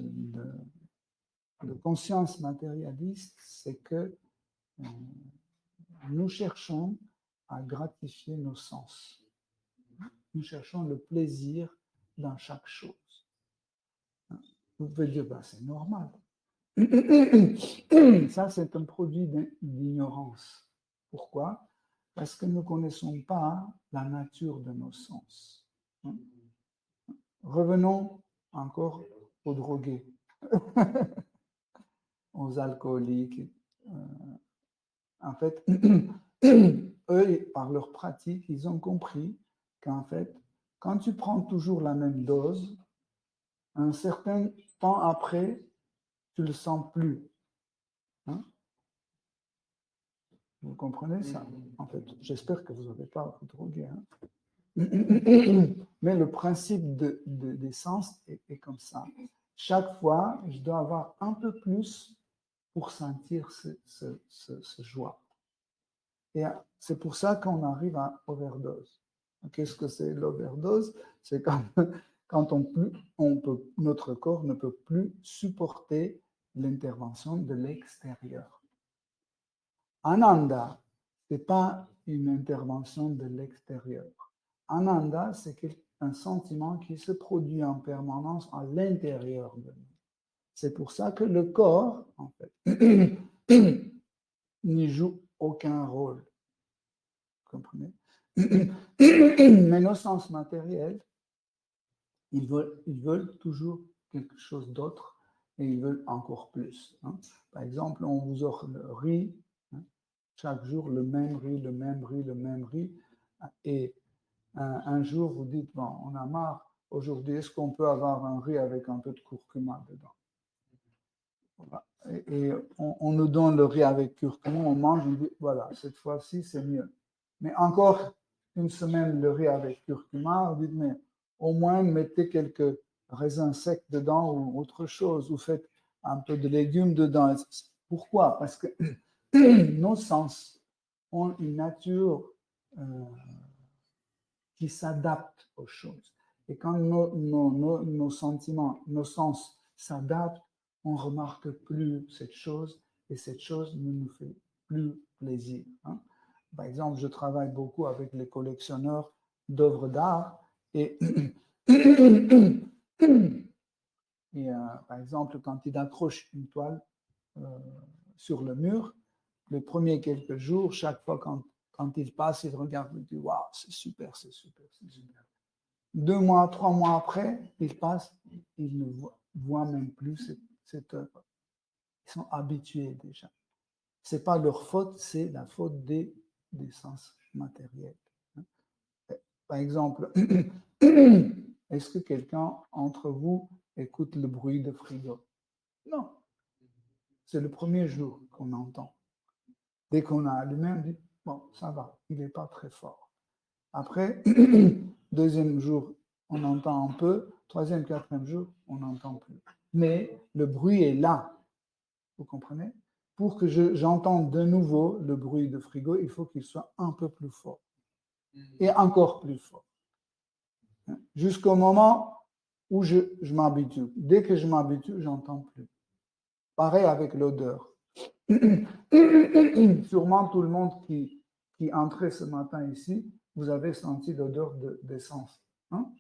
conscience matérialiste, c'est que nous cherchons à gratifier nos sens. Nous cherchons le plaisir dans chaque chose. Vous pouvez dire, ben, c'est normal. Ça, c'est un produit d'ignorance. Pourquoi? Parce que nous ne connaissons pas la nature de nos sens. Revenons encore aux drogués, aux alcooliques. En fait, eux, par leur pratique, ils ont compris qu'en fait, quand tu prends toujours la même dose, un certain temps après, tu ne le sens plus. Vous comprenez ça? En fait, j'espère que vous n'avez pas vous drogué. Mais le principe des sens est comme ça. Chaque fois, je dois avoir un peu plus pour sentir ce joie. Et c'est pour ça qu'on arrive à overdose. Qu'est-ce que c'est l'overdose? C'est quand notre corps ne peut plus supporter l'intervention de l'extérieur. Ananda, ce n'est pas une intervention de l'extérieur. Ananda, c'est un sentiment qui se produit en permanence à l'intérieur de nous. C'est pour ça que le corps, en fait, n'y joue aucun rôle. Vous comprenez? Mais nos sens matériels, ils veulent toujours quelque chose d'autre et ils veulent encore plus. Par exemple, on vous offre le riz, chaque jour le même riz, le même riz, le même riz, et un jour vous dites, bon, on a marre, aujourd'hui, est-ce qu'on peut avoir un riz avec un peu de curcuma dedans? Voilà. Et on nous donne le riz avec curcuma, on mange, on dit, voilà, cette fois-ci, c'est mieux. Mais encore une semaine, le riz avec curcuma, on dit, mais au moins, mettez quelques raisins secs dedans ou autre chose, ou faites un peu de légumes dedans. Pourquoi? Parce que nos sens ont une nature qui s'adaptent aux choses. Et quand nos sentiments, nos sens s'adaptent, on ne remarque plus cette chose et cette chose ne nous fait plus plaisir. Hein. Par exemple, je travaille beaucoup avec les collectionneurs d'œuvres d'art et, par exemple, quand ils accrochent une toile sur le mur, les premiers quelques jours, chaque fois quand ils passent, ils regardent et disent « Waouh, c'est super, c'est super, c'est super ». 2 mois, 3 mois après, ils passent, ils ne voient même plus cette œuvre. Ils sont habitués déjà. Ce n'est pas leur faute, c'est la faute des sens matériels. Par exemple, est-ce que quelqu'un entre vous écoute le bruit de frigo? Non. C'est le premier jour qu'on entend. Dès qu'on a allumé, on dit, bon, ça va, il n'est pas très fort. Après, deuxième jour, on entend un peu. Troisième, quatrième jour, on n'entend plus. Mais le bruit est là. Vous comprenez? Pour que j'entende de nouveau le bruit de frigo, il faut qu'il soit un peu plus fort. Et encore plus fort. Jusqu'au moment où je m'habitue. Dès que je m'habitue, j'entends plus. Pareil avec l'odeur. Sûrement tout le monde qui entrait ce matin ici, vous avez senti l'odeur d'essence. Hein?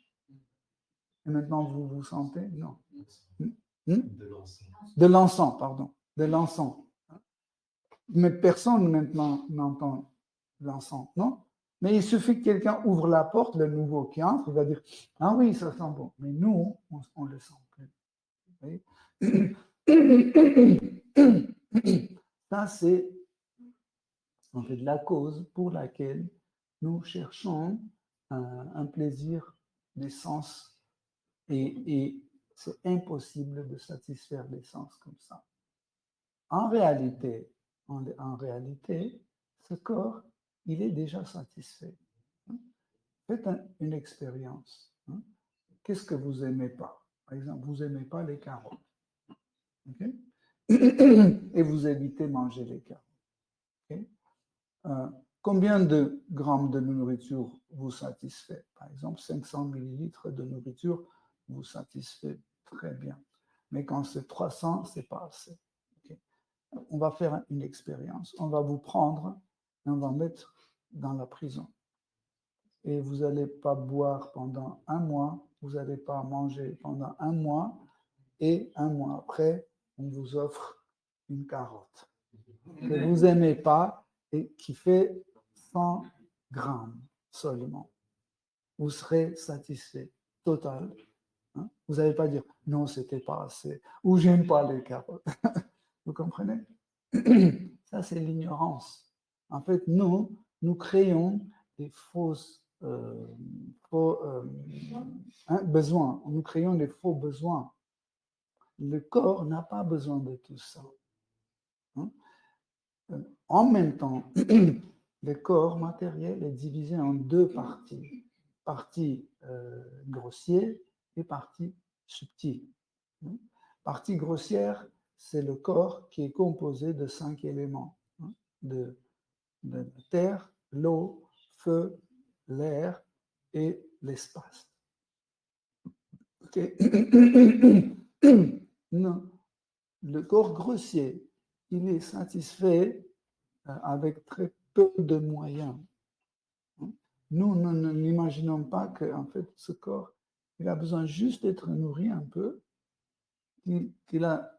Et maintenant, vous sentez? Non. De l'encens, pardon. De l'encens. Mais personne maintenant n'entend l'encens, non? Mais il suffit que quelqu'un ouvre la porte, le nouveau qui entre, il va dire « Ah oui, ça sent bon. » Mais nous, on ne le sent plus. Ça, c'est en fait la cause pour laquelle nous cherchons un plaisir des sens et c'est impossible de satisfaire les sens comme ça. En réalité, ce corps, il est déjà satisfait. Faites une expérience. Qu'est-ce que vous n'aimez pas? Par exemple, vous n'aimez pas les carottes. Okay? Et vous évitez de manger les carottes. Okay? Combien de grammes de nourriture vous satisfait? Par exemple, 500 millilitres de nourriture vous satisfait très bien. Mais quand c'est 300, ce n'est pas assez. Okay? On va faire une expérience. On va vous prendre et on va mettre dans la prison. Et vous n'allez pas boire pendant 1 mois, vous n'allez pas manger pendant 1 mois, et 1 mois après, on vous offre une carotte que vous n'aimez pas et qui fait 100 grammes seulement. Vous serez satisfait, total. Hein? Vous n'allez pas dire non, c'était pas assez, ou j'aime pas les carottes. Vous comprenez? Ça, c'est l'ignorance. En fait, nous créons des besoins. Nous créons des faux besoins. Le corps n'a pas besoin de tout ça. Hein? En même temps, le corps matériel est divisé en 2 parties. Partie grossière et partie subtile. Partie grossière, c'est le corps qui est composé de 5 éléments. De la terre, l'eau, feu, l'air et l'espace. Okay. Non. Le corps grossier, il est satisfait avec très peu de moyens. Nous n'imaginons pas que en fait, ce corps, il a besoin juste d'être nourri un peu, qu'il a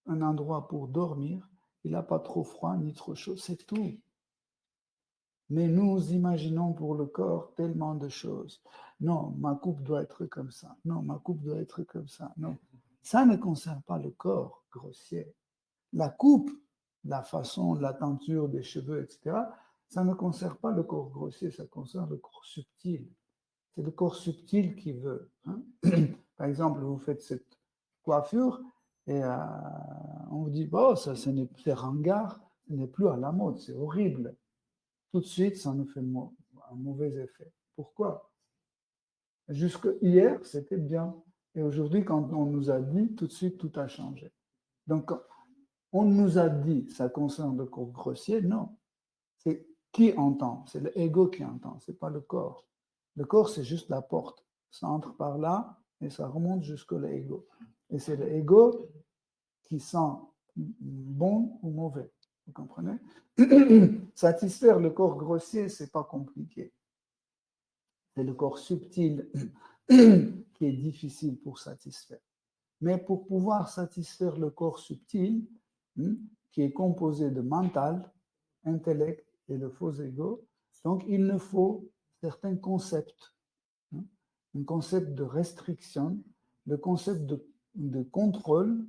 un endroit pour dormir, il n'a pas trop froid ni trop chaud, c'est tout. Mais nous imaginons pour le corps tellement de choses. Non, ma coupe doit être comme ça. Non, ma coupe doit être comme ça. Non, ça ne concerne pas le corps grossier. La coupe, la façon, la teinture des cheveux, etc., ça ne concerne pas le corps grossier, ça concerne le corps subtil. C'est le corps subtil qui veut. Hein? Par exemple, vous faites cette coiffure et on vous dit, oh, ça, c'est ringard, ce n'est plus à la mode, c'est horrible. Tout de suite, ça nous fait un mauvais effet. Pourquoi? Jusque hier, c'était bien. Et aujourd'hui, quand on nous a dit, tout de suite, tout a changé. Donc, on nous a dit, ça concerne le corps grossier, non. C'est qui entend? C'est l'ego qui entend, ce n'est pas le corps. Le corps, c'est juste la porte. Ça entre par là et ça remonte jusqu'au l'ego. Et c'est l'ego qui sent bon ou mauvais. Vous comprenez? Satisfaire le corps grossier, ce n'est pas compliqué. C'est le corps subtil qui est difficile pour satisfaire. Mais pour pouvoir satisfaire le corps subtil, qui est composé de mental, intellect et le faux ego, donc il nous faut certains concepts. Un concept de restriction, le concept de contrôle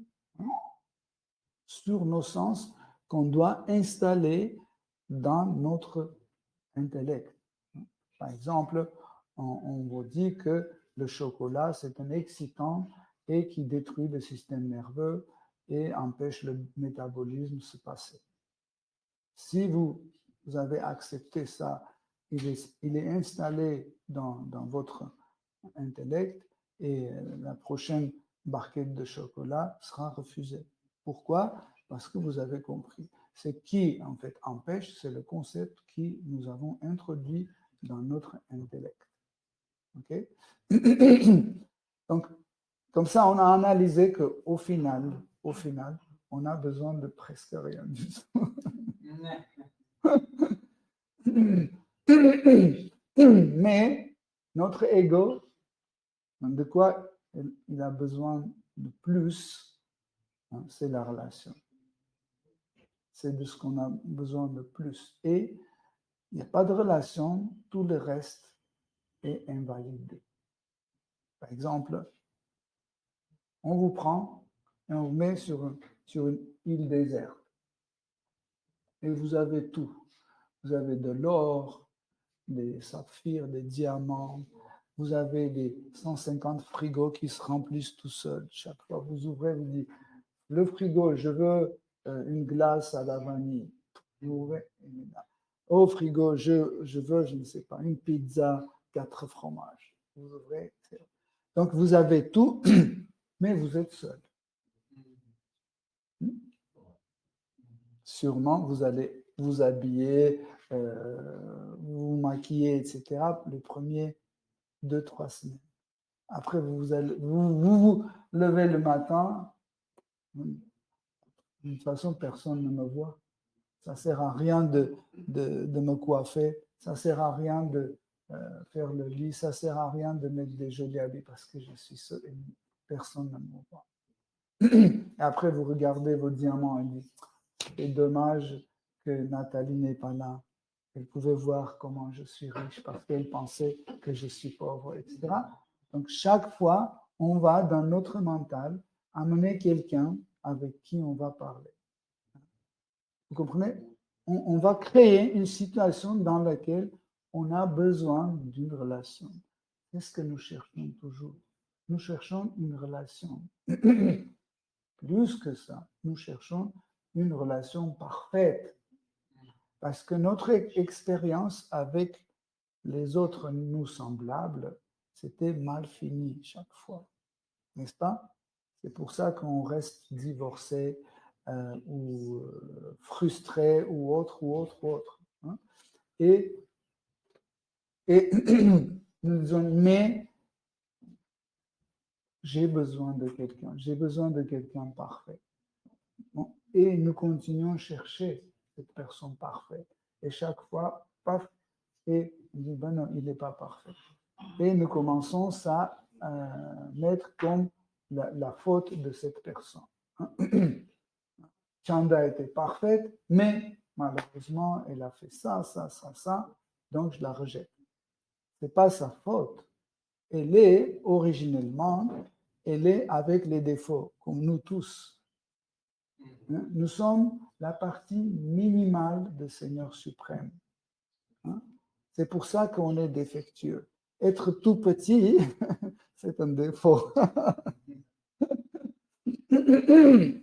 sur nos sens qu'on doit installer dans notre intellect. Par exemple, on vous dit que le chocolat, c'est un excitant et qui détruit le système nerveux et empêche le métabolisme de se passer. Si vous avez accepté ça, il est installé dans votre intellect et la prochaine barquette de chocolat sera refusée. Pourquoi? Parce que vous avez compris. Ce qui, en fait, empêche, c'est le concept que nous avons introduit dans notre intellect. OK? Donc, comme ça, on a analysé qu'au final, on a besoin de presque rien du tout. Mais notre ego, de quoi il a besoin de plus, c'est la relation. C'est de ce qu'on a besoin de plus. Et il n'y a pas de relation, tout le reste est invalidé. Par exemple, on vous prend et on vous met sur une île déserte. Et vous avez tout. Vous avez de l'or, des saphirs, des diamants. Vous avez des 150 frigos qui se remplissent tout seuls. Chaque fois que vous ouvrez, vous dites, le frigo, je veux une glace à la vanille. Vous ouvrez, au frigo, je veux, je ne sais pas, une pizza, 4 fromages. Vous ouvrez. Donc, vous avez tout, mais vous êtes seul. Sûrement, vous allez vous habiller, vous maquiller, etc. les premiers 2-3 semaines. Après, vous levez le matin. De toute façon, personne ne me voit. Ça ne sert à rien de me coiffer. Ça ne sert à rien de faire le lit. Ça ne sert à rien de mettre des jolis habits parce que je suis seul et personne ne me voit. Et après, vous regardez vos diamants et dites, c'est dommage que Nathalie n'est pas là. Elle pouvait voir comment je suis riche parce qu'elle pensait que je suis pauvre, etc. Donc, chaque fois, on va dans notre mental amener quelqu'un avec qui on va parler. Vous comprenez? On va créer une situation dans laquelle on a besoin d'une relation. C'est ce que nous cherchons toujours. Nous cherchons une relation. Plus que ça, nous cherchons une relation parfaite. Parce que notre expérience avec les autres nous semblables, c'était mal fini chaque fois. N'est-ce pas? C'est pour ça qu'on reste divorcé ou frustré ou autre. Hein? Et nous disons, mais j'ai besoin de quelqu'un parfait. Bon, et nous continuons à chercher cette personne parfaite. Et chaque fois, paf, et on dit, ben non, il n'est pas parfait. Et nous commençons à mettre comme la faute de cette personne. Chanda était parfaite, mais malheureusement, elle a fait ça, donc je la rejette. Ce n'est pas sa faute. Elle est originellement, elle est avec les défauts, comme nous tous. Nous sommes la partie minimale du Seigneur suprême. C'est pour ça qu'on est défectueux. Être tout petit, c'est un défaut.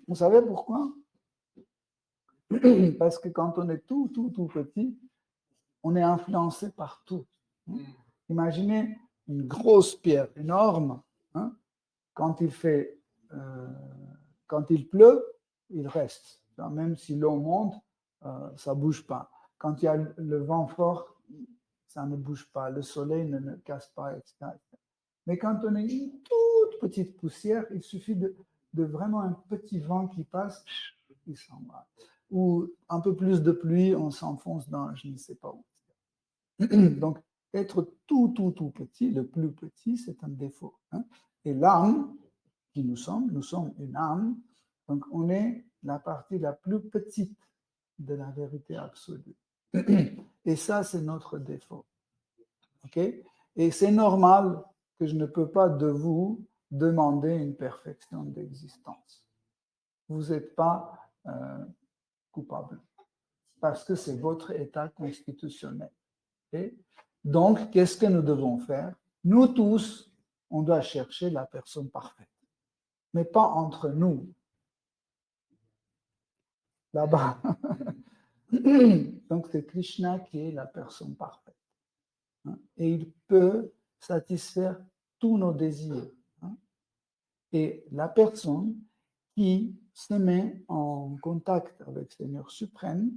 Vous savez pourquoi? Parce que quand on est tout petit, on est influencé par tout. Imaginez une grosse pierre énorme. Quand il pleut, il reste. Même si l'eau monte, ça ne bouge pas. quand il y a le vent fort, ça ne bouge pas, le soleil ne casse pas, etc. Mais quand on est une toute petite poussière, il suffit de vraiment un petit vent qui passe, il s'en va. Ou un peu plus de pluie, on s'enfonce dans je ne sais pas où. Donc, être tout petit, le plus petit, c'est un défaut. Hein. Et l'âme, qui nous sommes une âme, donc on est la partie la plus petite de la vérité absolue. Et ça, c'est notre défaut. Okay? Et c'est normal que je ne peux pas de vous demander une perfection d'existence. Vous n'êtes pas coupable, parce que c'est votre état constitutionnel. Okay? Donc, qu'est-ce que nous devons faire? Nous tous, on doit chercher la personne parfaite, mais pas entre nous. Là-bas. Donc, c'est Krishna qui est la personne parfaite. Et il peut satisfaire tous nos désirs. Et la personne qui se met en contact avec le Seigneur suprême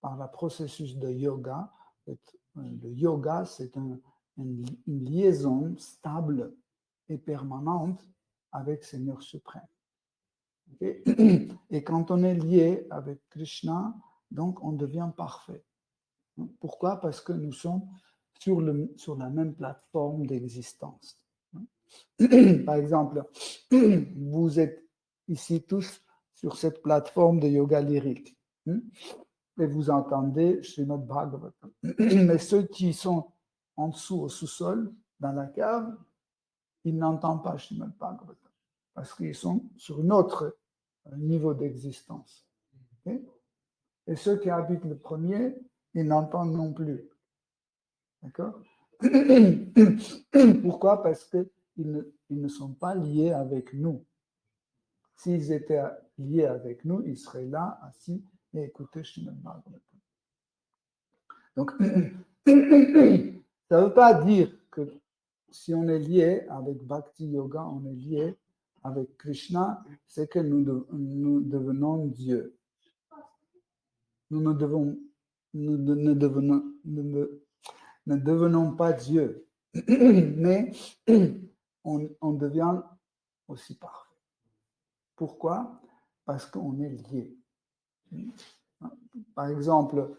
par le processus de yoga, le yoga, c'est une liaison stable et permanente avec le Seigneur suprême. Okay? Et quand on est lié avec Krishna, donc on devient parfait. Pourquoi? Parce que nous sommes sur la même plateforme d'existence. Par exemple, vous êtes ici tous sur cette plateforme de yoga lyrique et vous entendez Srimad Bhagavatam. Mais ceux qui sont en dessous, au sous-sol, dans la cave, ils n'entendent pas Srimad Bhagavatam parce qu'ils sont sur un autre niveau d'existence. Okay? Et ceux qui habitent le premier, ils n'entendent non plus. D'accord? Pourquoi? Parce qu'ils ne sont pas liés avec nous. S'ils étaient liés avec nous, ils seraient là, assis, et écoutaient Srimad Bhagavatam. Donc, ça ne veut pas dire que si on est lié avec Bhakti Yoga, on est lié avec Krishna, c'est que nous devenons Dieu. Nous ne devenons pas Dieu, mais on devient aussi parfait. Pourquoi? Parce qu'on est lié. Par exemple,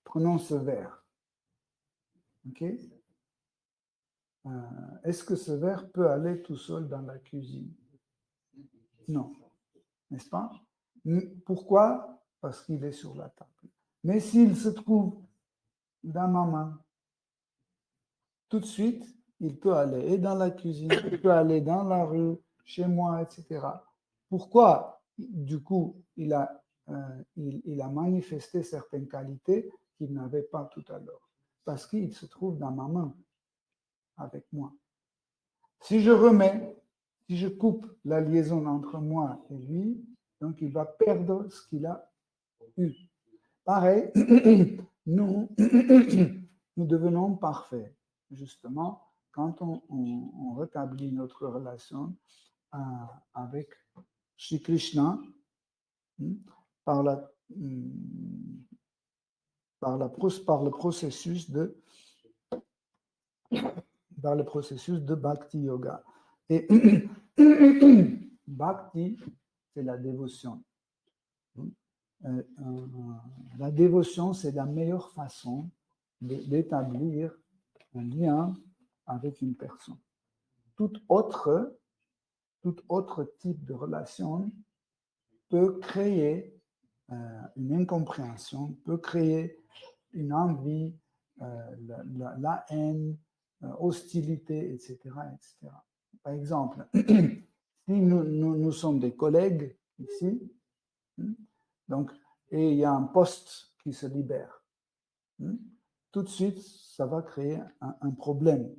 prenons ce verre. Okay? Est-ce que ce verre peut aller tout seul dans la cuisine? Non, n'est-ce pas? Pourquoi? Parce qu'il est sur la table. Mais s'il se trouve dans ma main, tout de suite, il peut aller et dans la cuisine, il peut aller dans la rue, chez moi, etc. Pourquoi? Du coup, il a manifesté certaines qualités qu'il n'avait pas tout à l'heure. Parce qu'il se trouve dans ma main, avec moi. Si je coupe la liaison entre moi et lui, donc il va perdre ce qu'il a eu. Pareil, nous devenons parfaits, justement, quand on rétablit notre relation avec Shri Krishna par le processus de Bhakti Yoga. Et Bhakti, c'est la dévotion. La dévotion, c'est la meilleure façon d'établir un lien avec une personne. Tout autre type de relation peut créer une incompréhension, peut créer une envie, la haine, hostilité, etc., etc. Par exemple, si nous sommes des collègues ici, donc, et il y a un poste qui se libère, tout de suite, ça va créer un problème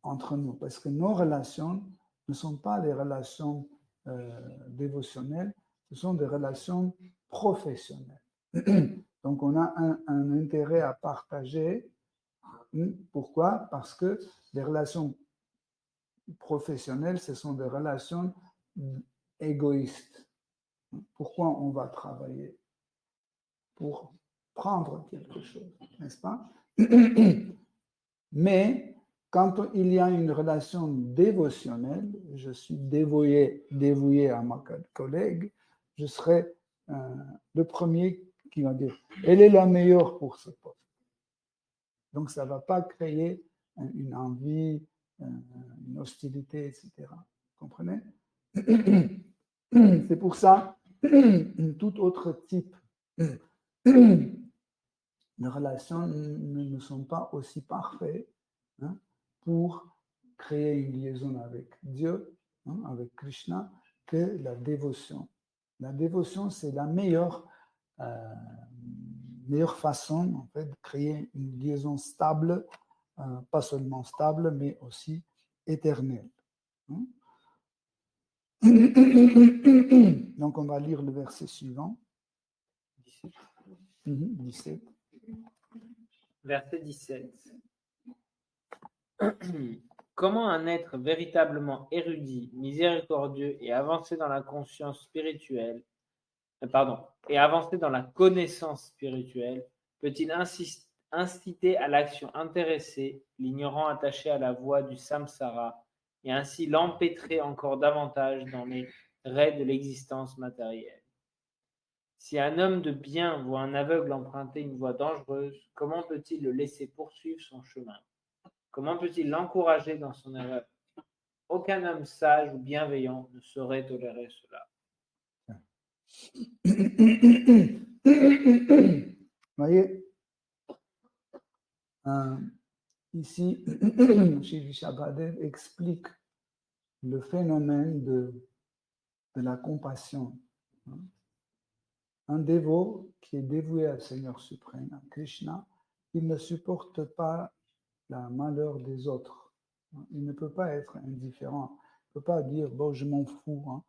entre nous, parce que nos relations ne sont pas des relations dévotionnelles, ce sont des relations professionnelles. Donc, on a un intérêt à partager. Pourquoi? Parce que les relations professionnelles, ce sont des relations égoïstes. Pourquoi on va travailler? Pour prendre quelque chose, n'est-ce pas? Mais quand il y a une relation dévotionnelle, je suis dévoué à ma collègue, je serai le premier qui va dire, elle est la meilleure pour ce poste. Donc, ça ne va pas créer une envie, une hostilité, etc. Vous comprenez? C'est pour ça, tout autre type de relations ne sont pas aussi parfaits pour créer une liaison avec Dieu, avec Krishna, que la dévotion. La dévotion, c'est la meilleure façon en fait, de créer une liaison stable, pas seulement stable, mais aussi éternelle. Donc, on va lire le verset suivant. 17. Verset 17. Comment un être véritablement érudit, miséricordieux et avancé dans la conscience spirituelle, et avancé dans la connaissance spirituelle, peut-il inciter à l'action intéressée, l'ignorant attaché à la voie du samsara, et ainsi l'empêtrer encore davantage dans les raies de l'existence matérielle? Si un homme de bien voit un aveugle emprunter une voie dangereuse, comment peut-il le laisser poursuivre son chemin? Comment peut-il l'encourager dans son erreur? Aucun homme sage ou bienveillant ne saurait tolérer cela. Vous voyez, ici, Shri Vrishabhadev explique le phénomène de la compassion. Un dévot qui est dévoué au Seigneur suprême, à Krishna, il ne supporte pas le malheur des autres. Il ne peut pas être indifférent. Il ne peut pas dire, bon, je m'en fous,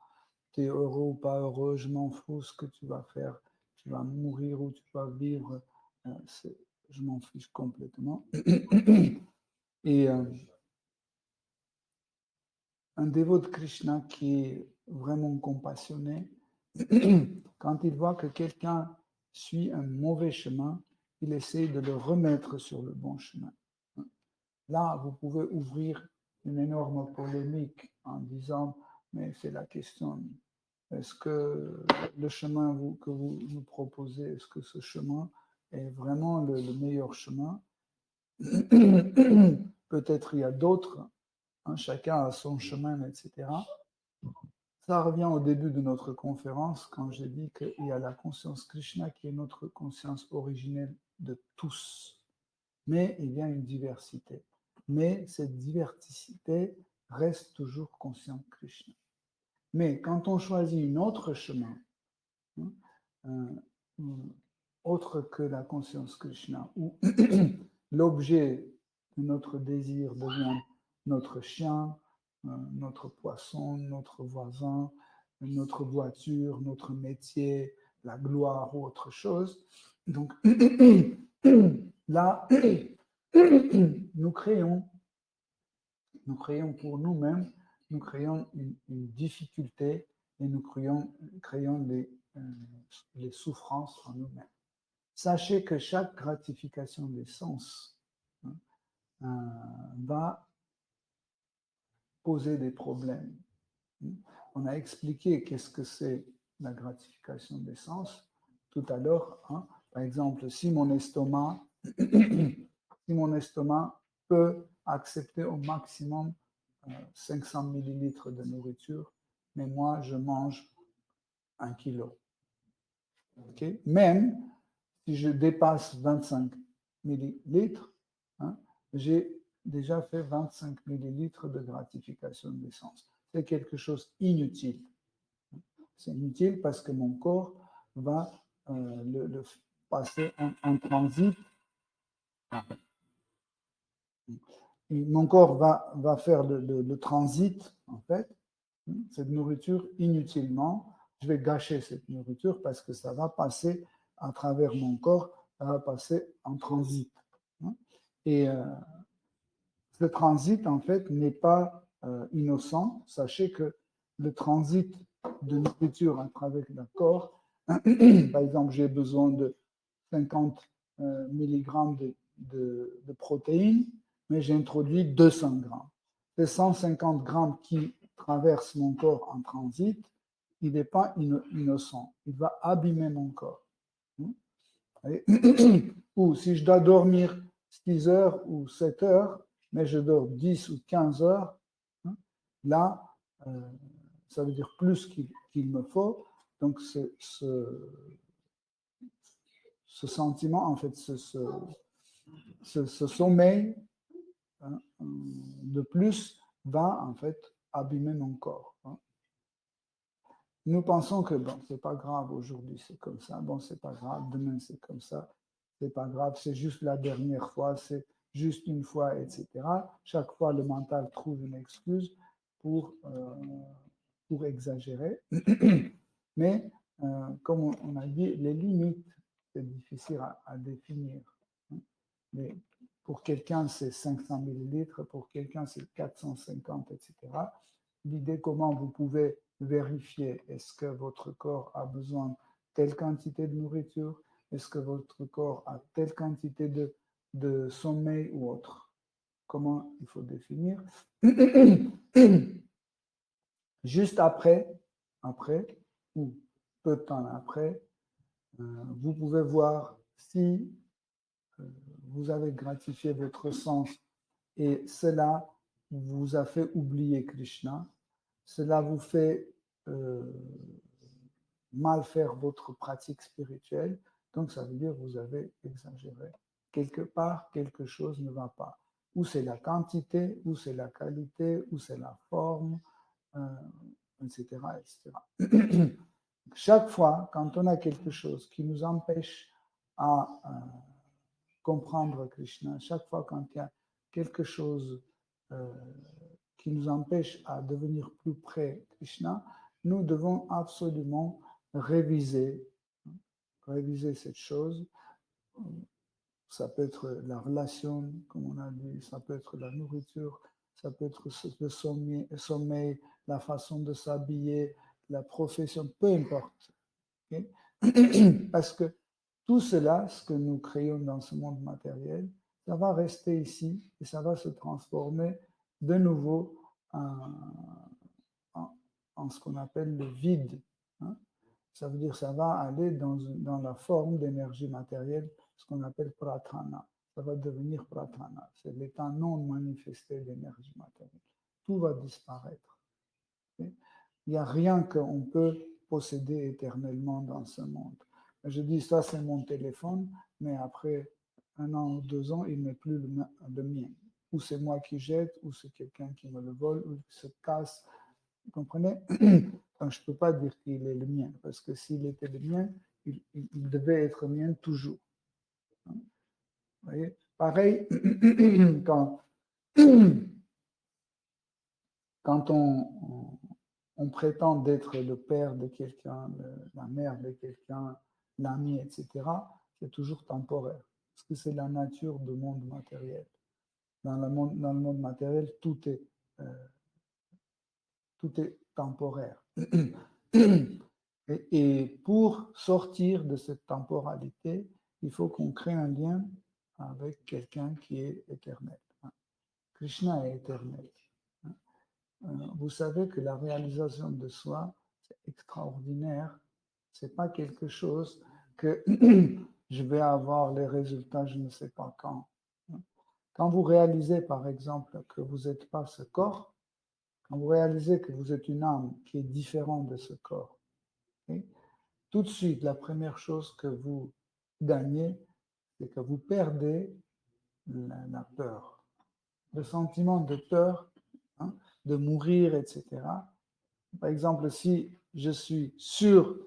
tu es heureux ou pas heureux, je m'en fous ce que tu vas faire, tu vas mourir ou tu vas vivre, je m'en fiche complètement. Et un dévot de Krishna qui est vraiment compassionné, quand il voit que quelqu'un suit un mauvais chemin, il essaie de le remettre sur le bon chemin. Là, vous pouvez ouvrir une énorme polémique en disant, mais c'est la question, est-ce que le chemin que vous nous proposez, est-ce que ce chemin est vraiment le meilleur chemin? Peut-être il y a d'autres, chacun a son chemin, etc. Ça revient au début de notre conférence quand j'ai dit qu'il y a la conscience Krishna qui est notre conscience originelle de tous. Mais il y a une diversité. Mais cette diversité reste toujours consciente Krishna. Mais quand on choisit un autre chemin, autre que la conscience Krishna, où l'objet de notre désir devient notre chien, notre poisson, notre voisin, notre voiture, notre métier, la gloire ou autre chose. Donc là, nous créons pour nous-mêmes, nous créons une difficulté et nous créons les souffrances en nous-mêmes. Sachez que chaque gratification des sens va poser des problèmes. On a expliqué qu'est-ce que c'est la gratification des sens tout à l'heure. Par exemple, si mon estomac peut accepter au maximum 500 millilitres de nourriture, mais moi, je mange 1 kilo. Okay? Même si je dépasse 25 millilitres, j'ai déjà fait 25 millilitres de gratification des sens. C'est quelque chose inutile. C'est inutile parce que mon corps va le passer en transit. Mon corps va faire le transit, en fait, cette nourriture inutilement. Je vais gâcher cette nourriture parce que ça va passer à travers mon corps, ça va passer en transit. Et ce transit, en fait, n'est pas innocent. Sachez que le transit de nourriture à travers le corps. Par exemple, j'ai besoin de 50 mg de protéines, mais j'ai introduit 200 grammes. Les 150 grammes qui traversent mon corps en transit, il n'est pas innocent. Il va abîmer mon corps. Ou si je dois dormir 6 heures ou 7 heures, mais je dors 10 ou 15 heures, là, ça veut dire plus qu'il me faut. Donc, ce sentiment, en fait, ce sommeil de plus va, en fait, abîmer mon corps. Nous pensons que, bon, c'est pas grave, aujourd'hui c'est comme ça, bon, c'est pas grave, demain c'est comme ça, c'est pas grave, c'est juste la dernière fois, c'est juste une fois, etc. Chaque fois, le mental trouve une excuse pour exagérer. Mais, comme on a dit, les limites, c'est difficile à définir. Mais pour quelqu'un, c'est 500 millilitres, pour quelqu'un, c'est 450, etc. L'idée, comment vous pouvez vérifier, est-ce que votre corps a besoin de telle quantité de nourriture, est-ce que votre corps a telle quantité de sommeil ou autre. Comment il faut définir. Juste après, ou peu de temps après, vous pouvez voir si vous avez gratifié votre sens et cela vous a fait oublier Krishna, cela vous fait mal faire votre pratique spirituelle, donc ça veut dire que vous avez exagéré. Quelque part, quelque chose ne va pas. Ou c'est la quantité, ou c'est la qualité, ou c'est la forme, etc., etc. Chaque fois, quand on a quelque chose qui nous empêche à comprendre Krishna, chaque fois quand il y a quelque chose qui nous empêche à devenir plus près de Krishna, nous devons absolument réviser cette chose. Ça peut être la relation, comme on a dit, ça peut être la nourriture, ça peut être le sommeil, la façon de s'habiller, la profession, peu importe. Okay? Parce que tout cela, ce que nous créons dans ce monde matériel, ça va rester ici et ça va se transformer de nouveau en ce qu'on appelle le vide. Hein? Ça veut dire que ça va aller dans la forme d'énergie matérielle, ce qu'on appelle pratana. Ça va devenir pratana. C'est l'état non manifesté d'énergie matérielle. Tout va disparaître. Okay? Il n'y a rien qu'on peut posséder éternellement dans ce monde. Je dis, ça c'est mon téléphone, mais après 1 an ou 2 ans, il n'est plus le mien. Ou c'est moi qui jette, ou c'est quelqu'un qui me le vole, ou qui se casse. Vous comprenez? Donc, je ne peux pas dire qu'il est le mien, parce que s'il était le mien, il devait être mien toujours. Vous voyez? Pareil, quand on prétend d'être le père de quelqu'un, la mère de quelqu'un, l'ami, etc., c'est toujours temporaire. Parce que c'est la nature du monde matériel. Dans le monde matériel, tout est temporaire. Et pour sortir de cette temporalité, il faut qu'on crée un lien avec quelqu'un qui est éternel. Krishna est éternel. Vous savez que la réalisation de soi, c'est extraordinaire. Ce n'est pas quelque chose que je vais avoir les résultats, je ne sais pas quand. Quand vous réalisez, par exemple, que vous n'êtes pas ce corps, quand vous réalisez que vous êtes une âme qui est différente de ce corps, okay, tout de suite, la première chose que vous gagnez, c'est que vous perdez la peur. Le sentiment de peur, hein, de mourir, etc. Par exemple, si je suis sûr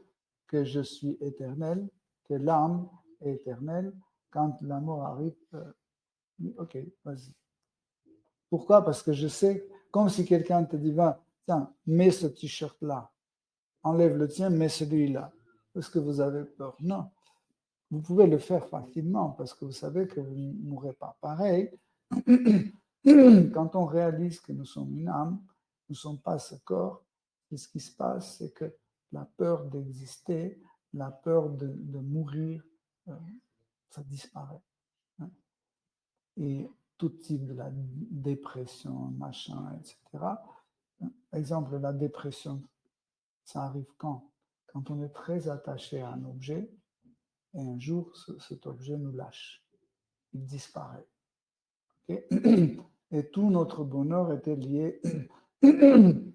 que je suis éternel, que l'âme est éternelle, quand la mort arrive, ok, vas-y. Pourquoi? Parce que je sais, comme si quelqu'un te dit, va, tiens, mets ce t-shirt-là, enlève le tien, mets celui-là. Est-ce que vous avez peur? Non. Vous pouvez le faire facilement parce que vous savez que vous ne mourrez pas. Pareil, quand on réalise que nous sommes une âme, nous ne sommes pas ce corps, Et ce qui se passe, c'est que la peur d'exister, la peur de mourir, ça disparaît. Hein. Et tout type de la dépression, machin, etc. Par exemple, la dépression, ça arrive quand? Quand on est très attaché à un objet et un jour, cet objet nous lâche. Il disparaît. Okay? Et tout notre bonheur était lié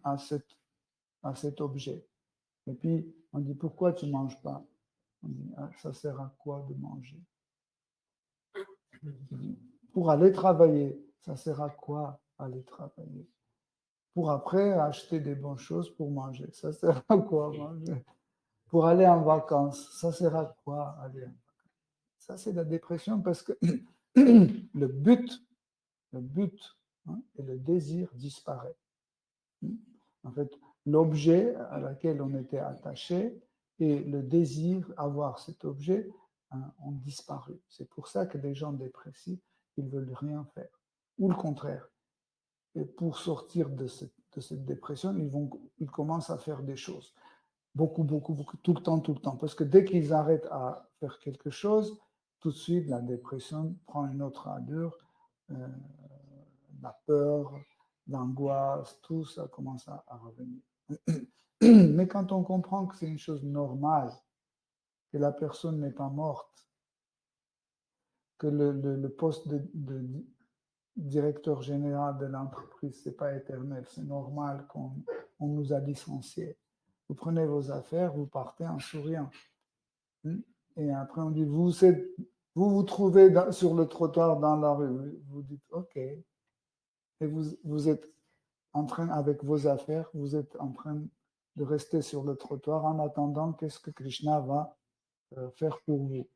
à cet objet. Et puis, on dit, pourquoi tu ne manges pas? On dit, ah, ça sert à quoi de manger? Pour aller travailler. Ça sert à quoi aller travailler? Pour après acheter des bonnes choses pour manger. Ça sert à quoi manger? Pour aller en vacances. Ça sert à quoi aller en vacances? Ça, c'est la dépression parce que le but hein, et le désir disparaît. En fait, l'objet à laquelle on était attaché et le désir d'avoir cet objet ont disparu. C'est pour ça que les gens dépressifs, ils ne veulent rien faire. Ou le contraire. Et pour sortir de cette dépression, ils commencent à faire des choses. Beaucoup, tout le temps. Parce que dès qu'ils arrêtent à faire quelque chose, tout de suite, la dépression prend une autre allure. La peur, l'angoisse, tout ça commence à revenir. Mais quand on comprend que c'est une chose normale, que la personne n'est pas morte, que le poste de directeur général de l'entreprise, ce n'est pas éternel, c'est normal qu'on nous a licenciés. Vous prenez vos affaires, vous partez en souriant. Et après, on dit, vous vous trouvez sur le trottoir dans la rue, vous dites, OK. Et vous êtes en train, avec vos affaires, vous êtes en train de rester sur le trottoir en attendant qu'est-ce que Krishna va faire pour vous.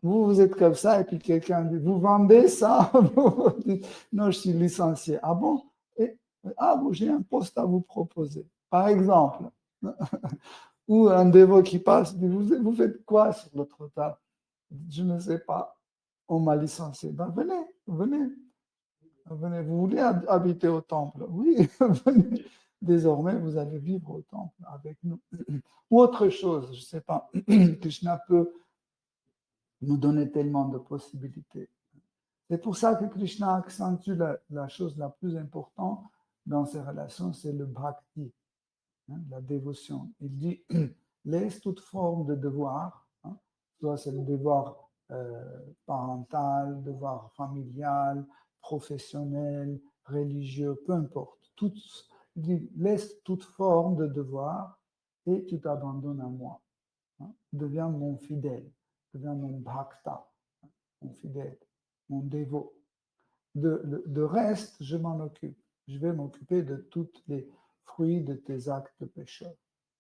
Vous êtes comme ça et puis quelqu'un dit, vous vendez ça? Vous dites, non, je suis licencié. Ah bon? Bon, j'ai un poste à vous proposer. Par exemple. Ou un dévot qui passe, dit, vous faites quoi sur le trottoir? Je ne sais pas. On m'a licencié. Ben, venez. Vous voulez habiter au temple? Oui, venez. Désormais, vous allez vivre au temple avec nous. Ou autre chose, je ne sais pas. Krishna peut nous donner tellement de possibilités. C'est pour ça que Krishna accentue la chose la plus importante dans ses relations, c'est le bhakti, hein, la dévotion. Il dit, laisse toute forme de devoir, hein, soit c'est le devoir parental, devoir familial, professionnel, religieux, peu importe. Il dit, laisse toute forme de devoir et tu t'abandonnes à moi. Hein, deviens mon fidèle, deviens mon bhakta, mon fidèle, mon dévot. De reste, je m'en occupe. Je vais m'occuper de tous les fruits de tes actes pécheurs,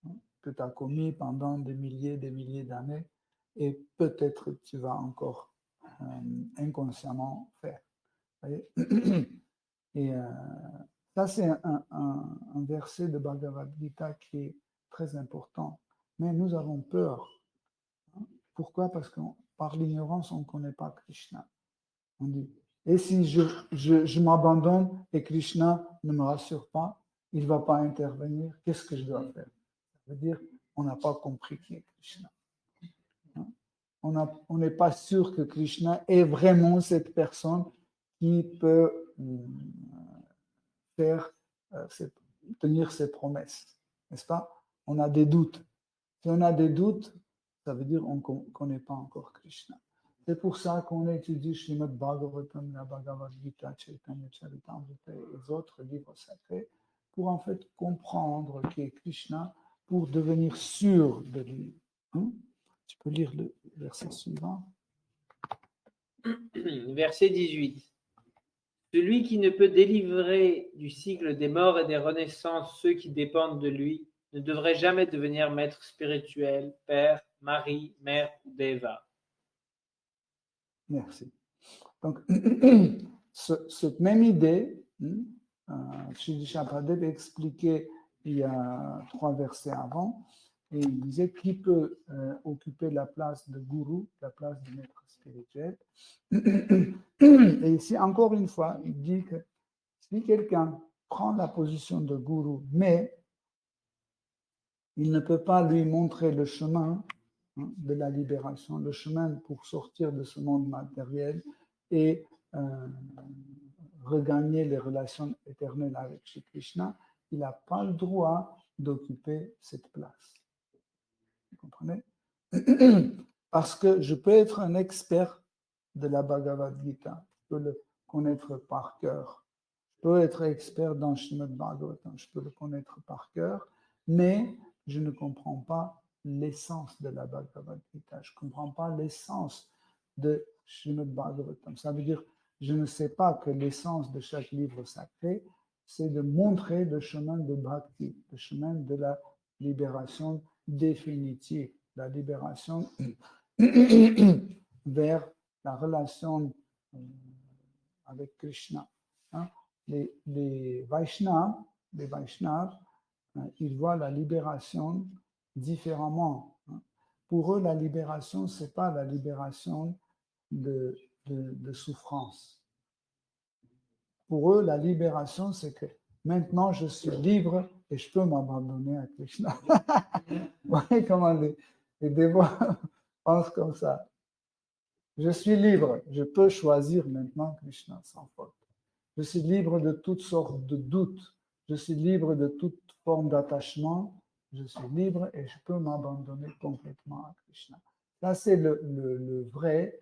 hein, que tu as commis pendant des milliers d'années et peut-être tu vas encore inconsciemment faire. Et ça, c'est un verset de Bhagavad Gita qui est très important. Mais nous avons peur. Hein. Pourquoi? Parce que par l'ignorance, on ne connaît pas Krishna. On dit, et si je m'abandonne et Krishna ne me rassure pas, il ne va pas intervenir, qu'est-ce que je dois faire? Ça veut dire on n'a pas compris qui est Krishna. On n'est pas sûr que Krishna est vraiment cette personne qui peut tenir ses promesses. N'est-ce pas? On a des doutes. Si on a des doutes, ça veut dire qu'on ne connaît pas encore Krishna. C'est pour ça qu'on étudie Srimad Bhagavatam, la Bhagavad Gita, Chaitanya Charitamrita et les autres livres sacrés pour en fait comprendre qui est Krishna, pour devenir sûr de lui. Hein? Tu peux lire le verset suivant. Verset 18. Celui qui ne peut délivrer du cycle des morts et des renaissances ceux qui dépendent de lui ne devrait jamais devenir maître spirituel, père, mari, mère ou deva. Merci. Donc, cette même idée, Srila Prabhupada expliquait il y a 3 versets avant, et il disait qui peut occuper la place de gourou, la place de maître spirituel. Et ici, encore une fois, il dit que si quelqu'un prend la position de gourou, mais il ne peut pas lui montrer le chemin de la libération, le chemin pour sortir de ce monde matériel et regagner les relations éternelles avec Shri Krishna. Il n'a pas le droit d'occuper cette place. Vous comprenez? Parce que je peux être un expert de la Bhagavad Gita, je peux le connaître par cœur. Je peux être expert dans Srimad Bhagavatam, je peux le connaître par cœur, mais je ne comprends pas l'essence de la Bhagavad Gita, je ne comprends pas l'essence de Srimad Bhagavatam. Ça veut dire, je ne sais pas que l'essence de chaque livre sacré, c'est de montrer le chemin de Bhakti, le chemin de la libération définitive, la libération vers la relation avec Krishna. Les Vaishnavas, ils voient la libération différemment. Pour eux, la libération, ce n'est pas la libération de souffrance. Pour eux, la libération, c'est que maintenant, je suis libre et je peux m'abandonner à Krishna. Vous voyez comment les dévots pensent comme ça. Je suis libre, je peux choisir maintenant Krishna sans faute. Je suis libre de toutes sortes de doutes. Je suis libre de toute forme d'attachement. Je suis libre et je peux m'abandonner complètement à Krishna. Ça, c'est le vrai,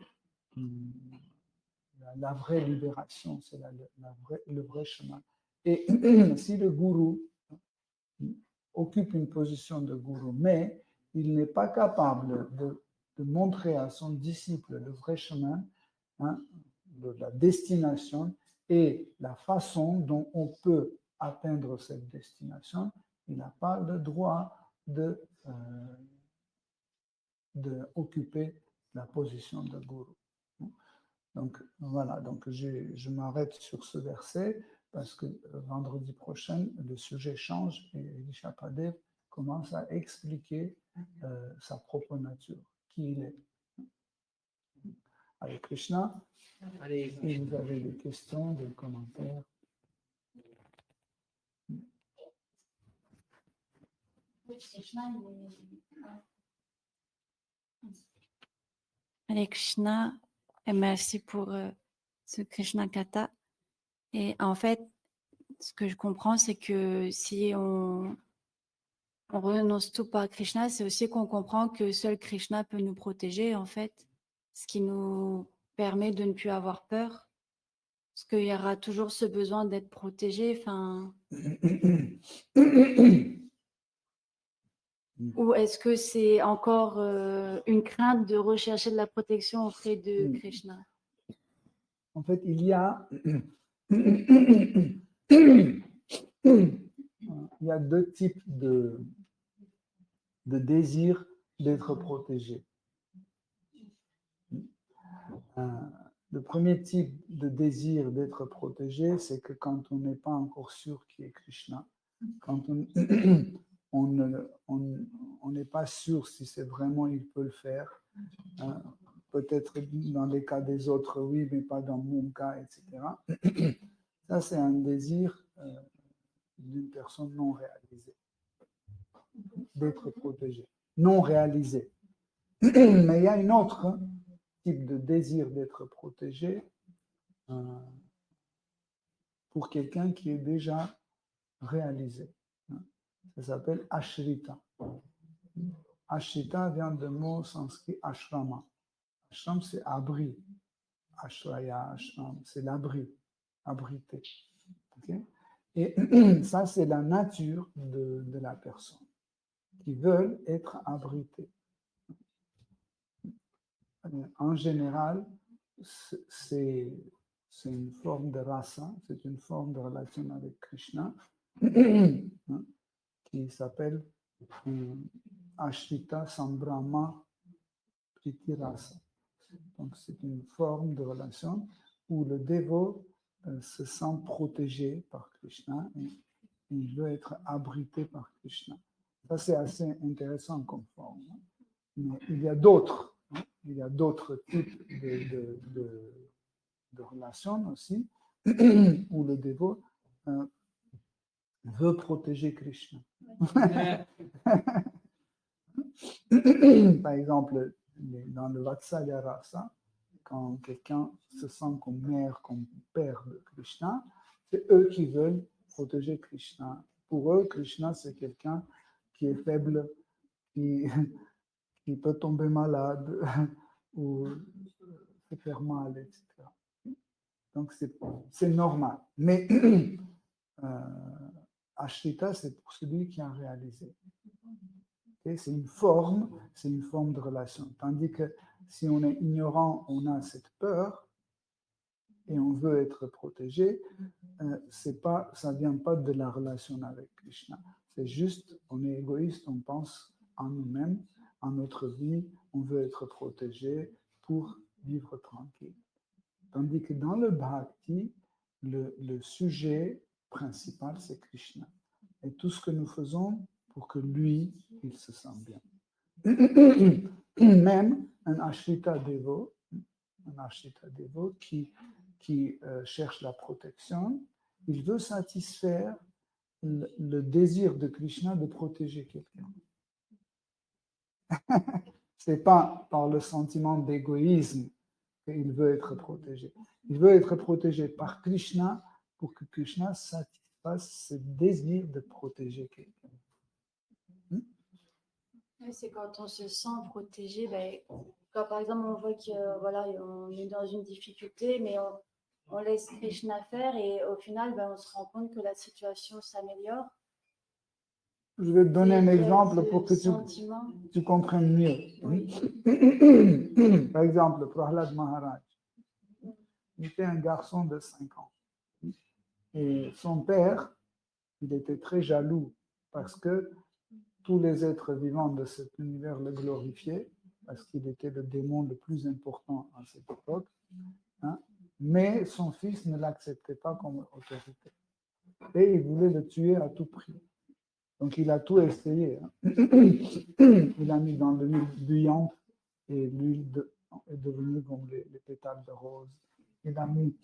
la vraie libération, c'est le vrai chemin. Et si le gourou occupe une position de gourou, mais il n'est pas capable de montrer à son disciple le vrai chemin, de la destination et la façon dont on peut atteindre cette destination, il n'a pas le droit d'occuper la position de gourou. Donc voilà, donc je m'arrête sur ce verset parce que vendredi prochain, le sujet change et Rishabhadev commence à expliquer sa propre nature, qui il est. Hare Krishna. Allez, Si vous avez des questions, des commentaires. Hare Krishna, et merci pour ce Krishna Katha. Et en fait, ce que je comprends, c'est que si on renonce tout par Krishna, c'est aussi qu'on comprend que seul Krishna peut nous protéger, en fait, ce qui nous permet de ne plus avoir peur. Parce qu'il y aura toujours ce besoin d'être protégé, enfin... Ou est-ce que c'est encore une crainte de rechercher de la protection auprès de Krishna? En fait, il y a deux types de désir d'être protégé. Le premier type de désir d'être protégé, c'est que quand on n'est pas encore sûr qui est Krishna, quand on n'est pas sûr si c'est vraiment il peut le faire, peut-être dans les cas des autres, oui, mais pas dans mon cas, etc. Ça, c'est un désir d'une personne non réalisée, d'être protégée, non réalisée. Mais il y a un autre type de désir d'être protégé pour quelqu'un qui est déjà réalisé. Ça s'appelle ashrita. Ashrita vient du mot sanskrit ashrama. Ashram, c'est abri. Ashraya, ashram, c'est l'abri, abrité. Okay? Et ça, c'est la nature de la personne qui veut être abritée. En général, c'est une forme de rasa, c'est une forme de relation avec Krishna qui s'appelle Ashrita Sambrahma Priti Rasa. Donc, c'est une forme de relation où le dévot se sent protégé par Krishna et il veut être abrité par Krishna. Ça, c'est assez intéressant comme forme. Mais il y a d'autres types de relations aussi où le dévot veut protéger Krishna. Par exemple, dans le Vatsalya Rasa, quand quelqu'un se sent comme mère, comme père de Krishna, c'est eux qui veulent protéger Krishna. Pour eux, Krishna, c'est quelqu'un qui est faible, qui peut tomber malade ou se faire mal, etc. Donc, c'est normal. Mais Ashrita, c'est pour celui qui a réalisé. Okay? C'est une forme de relation. Tandis que si on est ignorant, on a cette peur et on veut être protégé, ça ne vient pas de la relation avec Krishna. C'est juste, on est égoïste, on pense en nous-mêmes, en notre vie, on veut être protégé pour vivre tranquille. Tandis que dans le bhakti, le sujet principal, c'est Krishna. Et tout ce que nous faisons pour que lui, il se sente bien. Même un ashrita devo qui cherche la protection, il veut satisfaire le désir de Krishna de protéger quelqu'un. Ce n'est pas par le sentiment d'égoïsme qu'il veut être protégé. Il veut être protégé par Krishna pour que Krishna satisfasse ce désir de protéger quelqu'un. Oui, c'est quand on se sent protégé, quand par exemple on voit que voilà, on est dans une difficulté, mais on laisse Krishna faire et au final, on se rend compte que la situation s'améliore. Je vais te donner un exemple pour que tu comprennes mieux. Oui. Par exemple, Prahlad Maharaj, il était un garçon de 5 ans. Et son père, il était très jaloux parce que tous les êtres vivants de cet univers le glorifiaient, parce qu'il était le démon le plus important à cette époque. Hein, mais son fils ne l'acceptait pas comme autorité. Et il voulait le tuer à tout prix. Donc il a tout essayé. Hein. Il a mis dans l'huile bouillante et l'huile est devenue comme les pétales de rose. Il a mis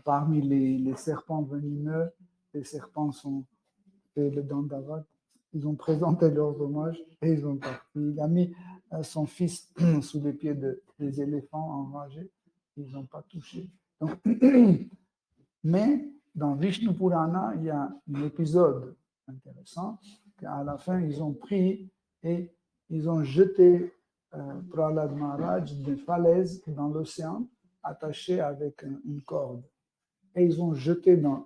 parmi les serpents venimeux, les serpents sont fait le dandavat. Ils ont présenté leurs hommages et ils ont parti. Il a mis son fils sous les pieds des éléphants enragés. Ils n'ont pas touché. Donc, mais dans Vishnu Purana, il y a un épisode intéressant qu'à la fin, ils ont pris et ils ont jeté Prahlad Maharaj des falaises dans l'océan, attaché avec une corde. Et ils ont jeté dans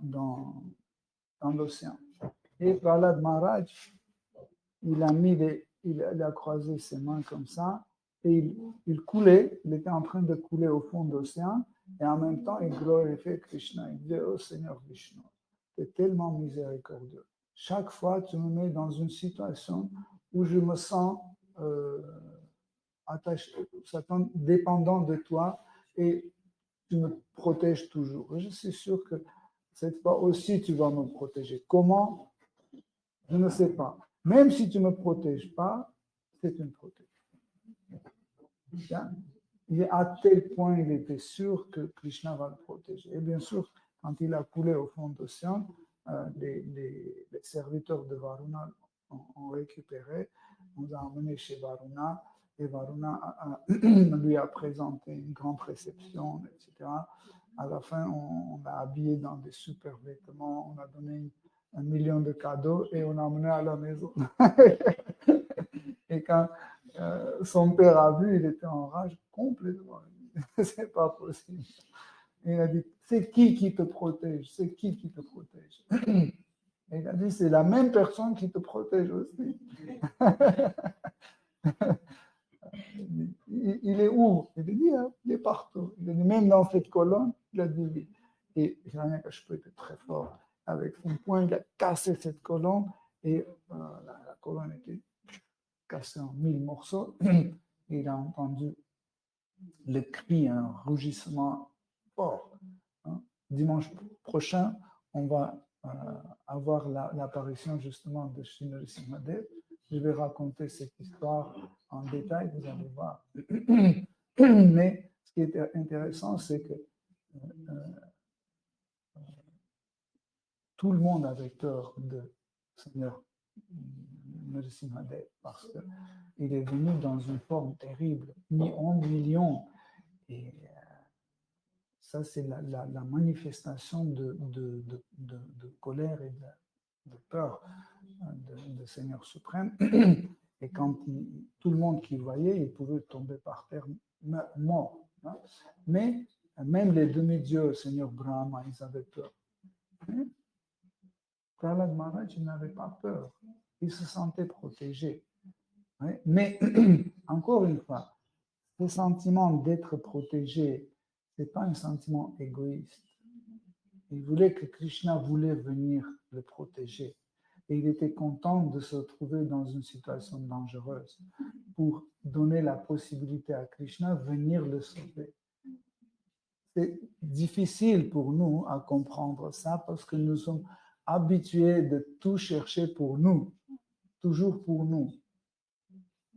l'océan. Et Prahlad Maharaj, il a croisé ses mains comme ça, et il coulait, il était en train de couler au fond de l'océan, et en même temps, il glorifiait Krishna. Il disait, oh Seigneur Vishnu, tu es tellement miséricordieux. Chaque fois, tu me mets dans une situation où je me sens attaché, dépendant de toi, et tu me protèges toujours. Et je suis sûr que cette fois aussi, tu vas me protéger. Comment? Je ne sais pas. Même si tu ne me protèges pas, c'est une protection. Et à tel point, il était sûr que Krishna va le protéger. Et bien sûr, quand il a coulé au fond de l'océan, les serviteurs de Varuna ont récupéré, on l'a emmené chez Varuna, et Varuna lui a présenté une grande réception, etc. À la fin, on l'a habillé dans des super vêtements, on a donné 1 million de cadeaux et on l'a emmené à la maison. Et quand son père a vu, il était en rage complètement. C'est pas possible. Et il a dit, c'est qui te protège? C'est qui te protège? Et il a dit, c'est la même personne qui te protège aussi. Il est où? Il a dit, hein, il est partout. Il a dit, même dans cette colonne, il a dit oui. Et Hiranyakashipu était très fort. Avec son poing, il a cassé cette colonne et la colonne était cassée en 1000 morceaux. Et il a entendu le cri, un rougissement fort. Hein. Dimanche prochain, on va avoir l'apparition justement de Sri Nrsimhadev. Je vais raconter cette histoire en détail, vous allez voir. Mais ce qui est intéressant, c'est que tout le monde avait peur de Seigneur Nrsimhadev parce qu'il est venu dans une forme terrible, en millions. Et ça, c'est la manifestation de colère et de peur de Seigneur suprême. Et quand tout le monde qui voyait, il pouvait tomber par terre mort. Hein. Mais même les demi-dieux, Seigneur Brahma, ils avaient peur. Prahlad Maharaj, il n'avait pas peur. Il se sentait protégé. Ouais. Mais encore une fois, ce sentiment d'être protégé, ce n'est pas un sentiment égoïste. Il voulait que Krishna voulait venir le protéger. Et il était content de se trouver dans une situation dangereuse pour donner la possibilité à Krishna de venir le sauver. C'est difficile pour nous à comprendre ça parce que nous sommes habitués de tout chercher pour nous, toujours pour nous.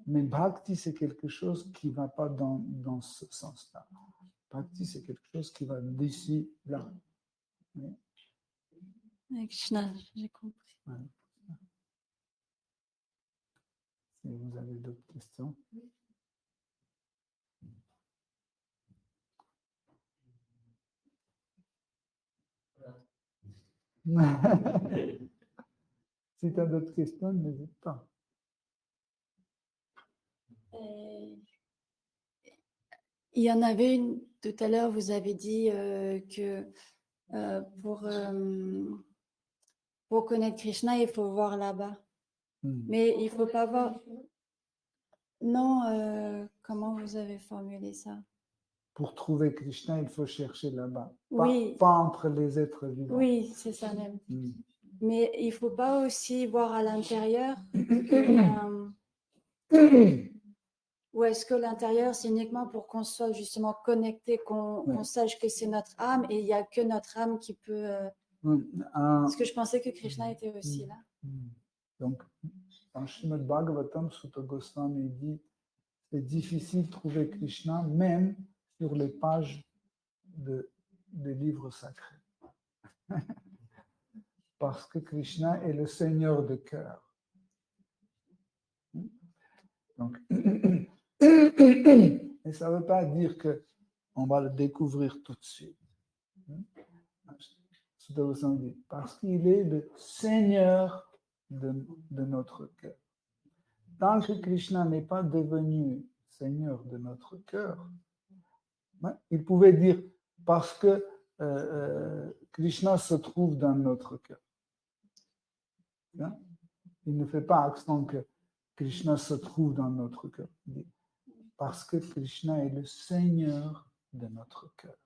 Mais Bhakti, c'est quelque chose qui ne va pas dans ce sens-là. Bhakti, c'est quelque chose qui va d'ici, là. Oui. Krishna, j'ai compris. Ouais. Si vous avez d'autres questions. Si tu as d'autres questions, n'hésite pas. Il y en avait une tout à l'heure, vous avez dit que pour connaître Krishna, il faut voir là-bas. Mais il ne faut pas voir. Non, comment vous avez formulé ça? Pour trouver Krishna, il faut chercher là-bas. Oui. Pas entre les êtres vivants. Oui, c'est ça même. Mais il ne faut pas aussi voir à l'intérieur. Ou est-ce que l'intérieur, c'est uniquement pour qu'on soit justement connecté, qu'on sache que c'est notre âme et il n'y a que notre âme qui peut... Parce que je pensais que Krishna était aussi là. Donc, dans Srimad Bhagavatam, Sutta Goswami dit c'est difficile de trouver Krishna même sur les pages des livres sacrés. Parce que Krishna est le Seigneur de cœur. Donc, et ça ne veut pas dire qu'on va le découvrir tout de suite. Parce qu'il est le Seigneur de notre cœur. Tant que Krishna n'est pas devenu Seigneur de notre cœur, il pouvait dire parce que Krishna se trouve dans notre cœur. Il ne fait pas accent que Krishna se trouve dans notre cœur. Parce que Krishna est le Seigneur de notre cœur.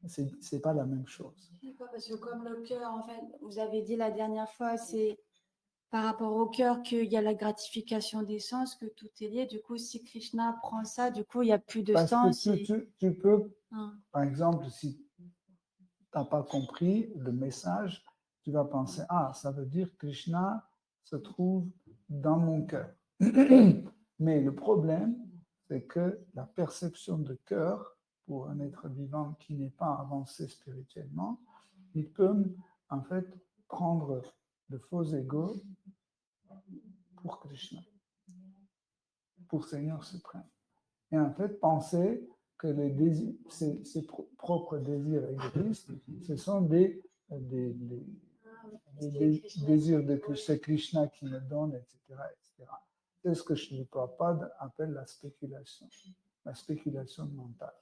C'est pas la même chose. Parce que comme le cœur, en fait, vous avez dit la dernière fois, c'est par rapport au cœur qu'il y a la gratification des sens, que tout est lié. Du coup, si Krishna prend ça, du coup, il n'y a plus de Parce sens. que tu peux, par exemple, si tu n'as pas compris le message, tu vas penser, ça veut dire que Krishna se trouve dans mon cœur. Mais le problème, c'est que la perception de cœur, pour un être vivant qui n'est pas avancé spirituellement, il peut en fait prendre de faux égos pour Krishna, pour Seigneur suprême. Et en fait penser que les désirs, ses propres désirs égoïstes, ce sont des désirs de Krishna, c'est Krishna qui me donne, etc. etc. C'est ce que Srila Prabhupada appelle la spéculation mentale.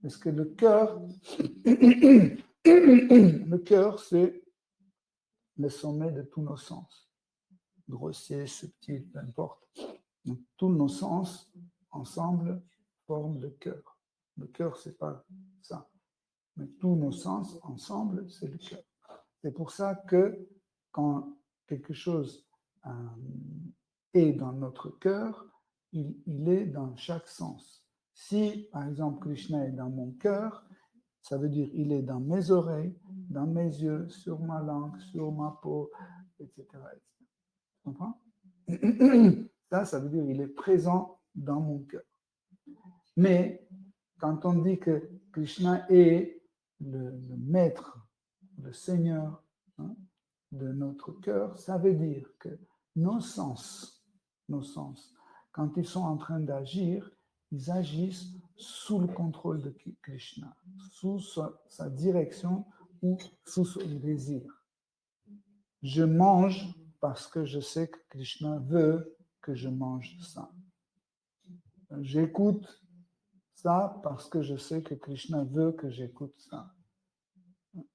Parce que le cœur, c'est le sommet de tous nos sens, grossier, subtil, peu importe. Donc, tous nos sens, ensemble, forment le cœur. Le cœur, c'est pas ça. Mais tous nos sens, ensemble, c'est le cœur. C'est pour ça que quand quelque chose est dans notre cœur, il est dans chaque sens. Si, par exemple, Krishna est dans mon cœur, ça veut dire il est dans mes oreilles, dans mes yeux, sur ma langue, sur ma peau, etc. Tu comprends? Ça veut dire il est présent dans mon cœur. Mais quand on dit que Krishna est le maître, le Seigneur de notre cœur, ça veut dire que nos sens, quand ils sont en train d'agir, ils agissent sous le contrôle de Krishna, sous sa direction ou sous son désir. Je mange parce que je sais que Krishna veut que je mange ça. J'écoute ça parce que je sais que Krishna veut que j'écoute ça.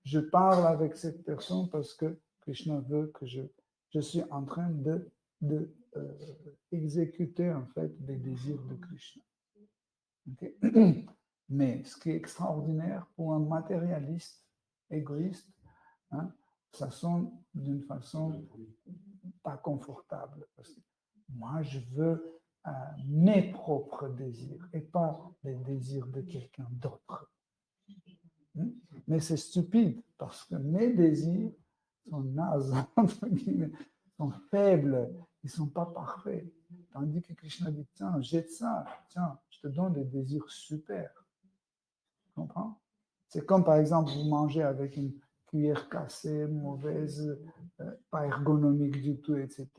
Je parle avec cette personne parce que Krishna veut que je suis en train de exécuter en fait les désirs de Krishna. Okay? Mais ce qui est extraordinaire pour un matérialiste égoïste, ça sonne d'une façon pas confortable. Parce que moi, je veux mes propres désirs et pas les désirs de quelqu'un d'autre. Mais c'est stupide parce que mes désirs sont nazes, sont faibles, ils ne sont pas parfaits. Tandis que Krishna dit, tiens, jette ça, tiens, je te donne des désirs super. Tu comprends? C'est comme par exemple, vous mangez avec une cuillère cassée, mauvaise, pas ergonomique du tout, etc.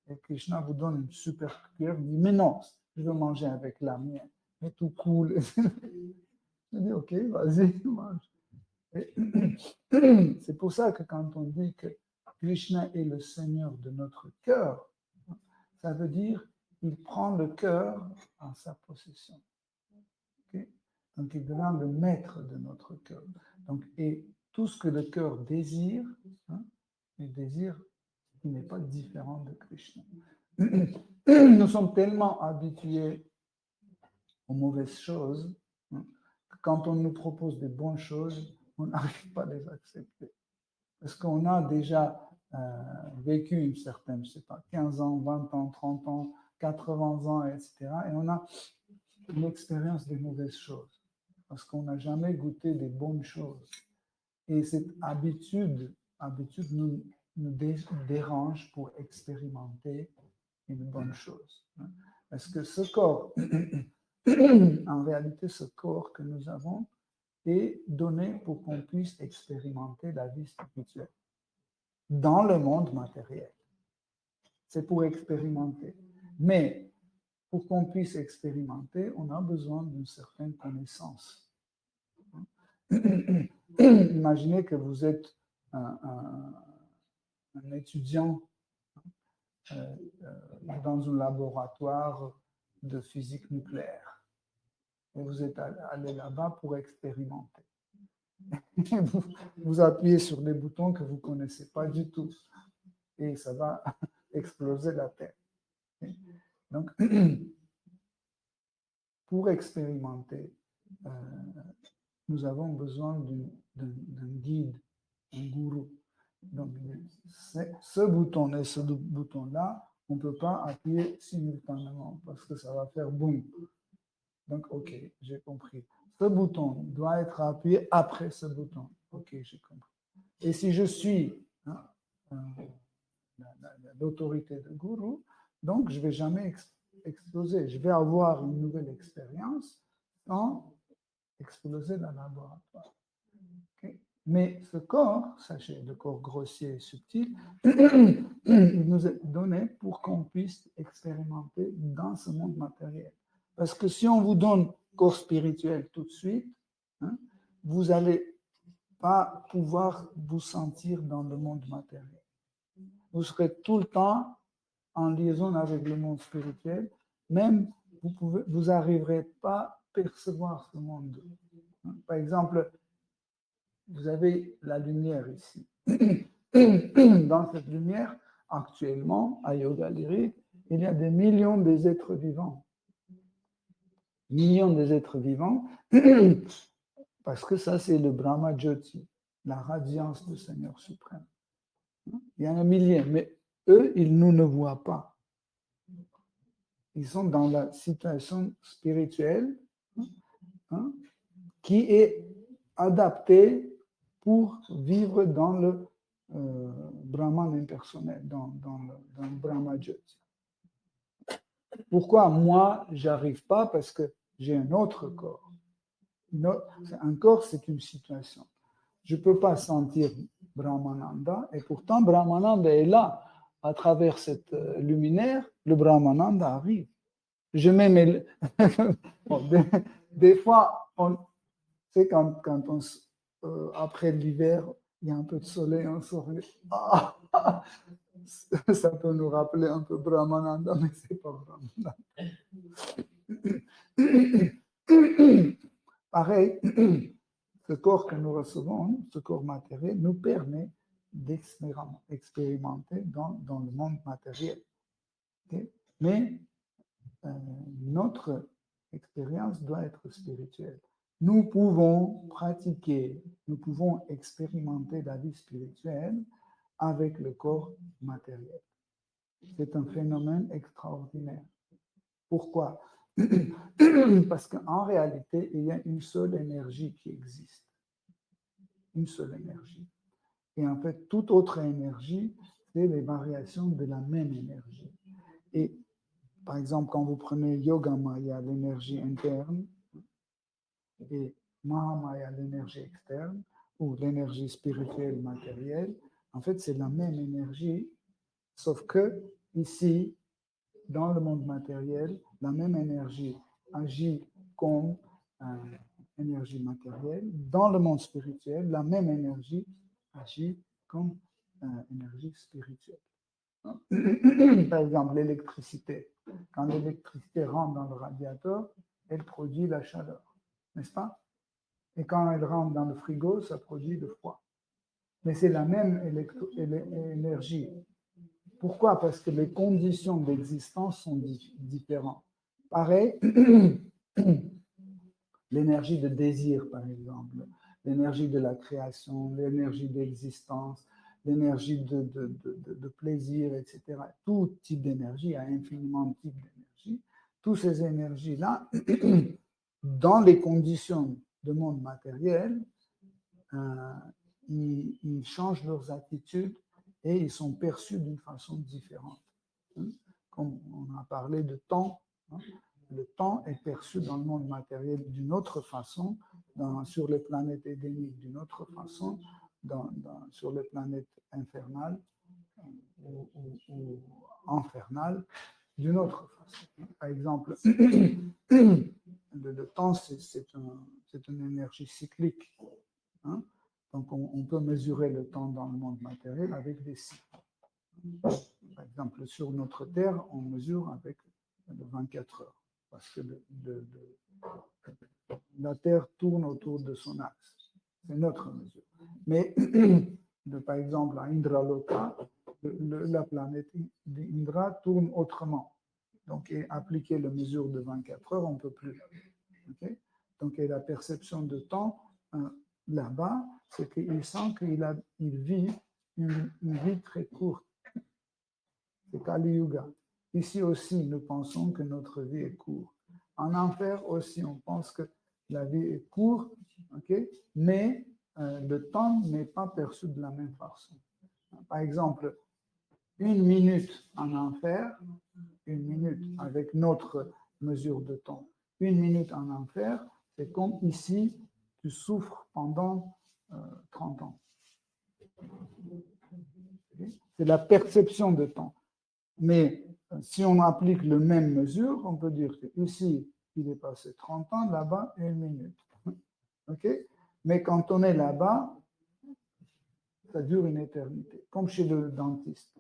Et Krishna vous donne une super cuillère, vous dit, mais non, je veux manger avec la mienne, mais tout cool. Je dis, ok, vas-y, mange. C'est pour ça que quand on dit que Krishna est le Seigneur de notre cœur, ça veut dire qu'il prend le cœur en sa possession. Okay? Donc il devient le maître de notre cœur. Donc, et tout ce que le cœur désire, il désire qui n'est pas différent de Krishna. Nous sommes tellement habitués aux mauvaises choses, quand on nous propose des bonnes choses, on n'arrive pas à les accepter. Parce qu'on a déjà vécu une certaine, je ne sais pas, 15 ans, 20 ans, 30 ans, 80 ans, etc. Et on a une expérience des mauvaises choses. Parce qu'on n'a jamais goûté des bonnes choses. Et cette habitude nous dérange pour expérimenter une bonne chose. Parce que ce corps, en réalité, ce corps que nous avons est donné pour qu'on puisse expérimenter la vie spirituelle dans le monde matériel. C'est pour expérimenter. Mais pour qu'on puisse expérimenter, on a besoin d'une certaine connaissance. Imaginez que vous êtes un étudiant dans un laboratoire de physique nucléaire. Et vous êtes allé là-bas pour expérimenter. Vous appuyez sur des boutons que vous ne connaissez pas du tout. Et ça va exploser la Terre. Donc, pour expérimenter, nous avons besoin d'un guide, un gourou. Donc, ce bouton et ce bouton-là, on ne peut pas appuyer simultanément parce que ça va faire boum. Donc, OK, j'ai compris. Ce bouton doit être appuyé après ce bouton. OK, j'ai compris. Et si je suis l'autorité de gourou, donc je ne vais jamais exploser. Je vais avoir une nouvelle expérience sans exploser le laboratoire. Okay? Mais ce corps, sachez, le corps grossier et subtil, il nous est donné pour qu'on puisse expérimenter dans ce monde matériel. Parce que si on vous donne corps spirituel tout de suite, vous n'allez pas pouvoir vous sentir dans le monde matériel. Vous serez tout le temps en liaison avec le monde spirituel, même vous n'arriverez pas à percevoir ce monde. Par exemple, vous avez la lumière ici. Dans cette lumière, actuellement, à Yoga Lyrique, il y a des millions d'êtres vivants. Millions d'êtres vivants, parce que ça, c'est le Brahma Jyoti, la radiance du Seigneur suprême. Il y en a milliers, mais eux, ils nous ne voient pas. Ils sont dans la situation spirituelle qui est adaptée pour vivre dans le Brahman impersonnel, dans le Brahma Jyoti. Pourquoi moi, je n'arrive pas? Parce que j'ai un autre corps. Un corps, c'est une situation. je ne peux pas sentir Brahmananda, et pourtant Brahmananda est là. À travers cette luminaire, le Brahmananda arrive. Je mets mes... bon, des fois, c'est quand on, après l'hiver, il y a un peu de soleil, on sort. Ça peut nous rappeler un peu Brahmananda, mais ce n'est pas Brahmananda. Pareil, ce corps que nous recevons, ce corps matériel, nous permet d'expérimenter dans le monde matériel. Okay? Mais notre expérience doit être spirituelle. Nous pouvons pratiquer, nous pouvons expérimenter la vie spirituelle avec le corps matériel. C'est un phénomène extraordinaire. Pourquoi? Parce qu'en réalité, il y a une seule énergie qui existe. Une seule énergie. Et en fait, toute autre énergie, c'est les variations de la même énergie. Et par exemple, quand vous prenez Yoga Maya, l'énergie interne, et Mahamaya, l'énergie externe, ou l'énergie spirituelle matérielle, en fait, c'est la même énergie, sauf que ici, dans le monde matériel, la même énergie agit comme énergie matérielle. Dans le monde spirituel, la même énergie agit comme énergie spirituelle. Par exemple, l'électricité. Quand l'électricité rentre dans le radiateur, elle produit la chaleur, n'est-ce pas? Et quand elle rentre dans le frigo, ça produit le froid. Mais c'est la même énergie. Pourquoi? Parce que les conditions d'existence sont différentes. Pareil, l'énergie de désir, par exemple, l'énergie de la création, l'énergie d'existence, l'énergie de plaisir, etc. Tout type d'énergie, il y a infiniment de types d'énergie. Toutes ces énergies-là, dans les conditions de monde matériel, ils changent leurs attitudes et ils sont perçus d'une façon différente. Comme on a parlé de temps, le temps est perçu dans le monde matériel d'une autre façon, sur les planètes édéniques d'une autre façon, sur les planètes infernales ou infernales d'une autre façon. Par exemple, le temps, c'est une énergie cyclique. Hein? Donc, on peut mesurer le temps dans le monde matériel avec des cycles. Par exemple, sur notre Terre, on mesure avec 24 heures, parce que la Terre tourne autour de son axe. C'est notre mesure. Mais, par exemple, à Indraloka, la planète d'Indra tourne autrement. Donc, appliquer la mesure de 24 heures, on ne peut plus. Okay? Donc, et la perception de temps, là-bas, c'est qu'il sent qu'il vit une vie très courte. C'est Kali Yuga. Ici aussi, nous pensons que notre vie est courte. En enfer aussi, on pense que la vie est courte, okay? Mais le temps n'est pas perçu de la même façon. Par exemple, 1 minute en enfer, 1 minute avec notre mesure de temps, 1 minute en enfer, c'est comme ici, tu souffres pendant 30 ans. C'est la perception de temps. Mais si on applique la même mesure, on peut dire qu'ici, il est passé 30 ans, là-bas, 1 minute. Okay? Mais quand on est là-bas, ça dure une éternité, comme chez le dentiste.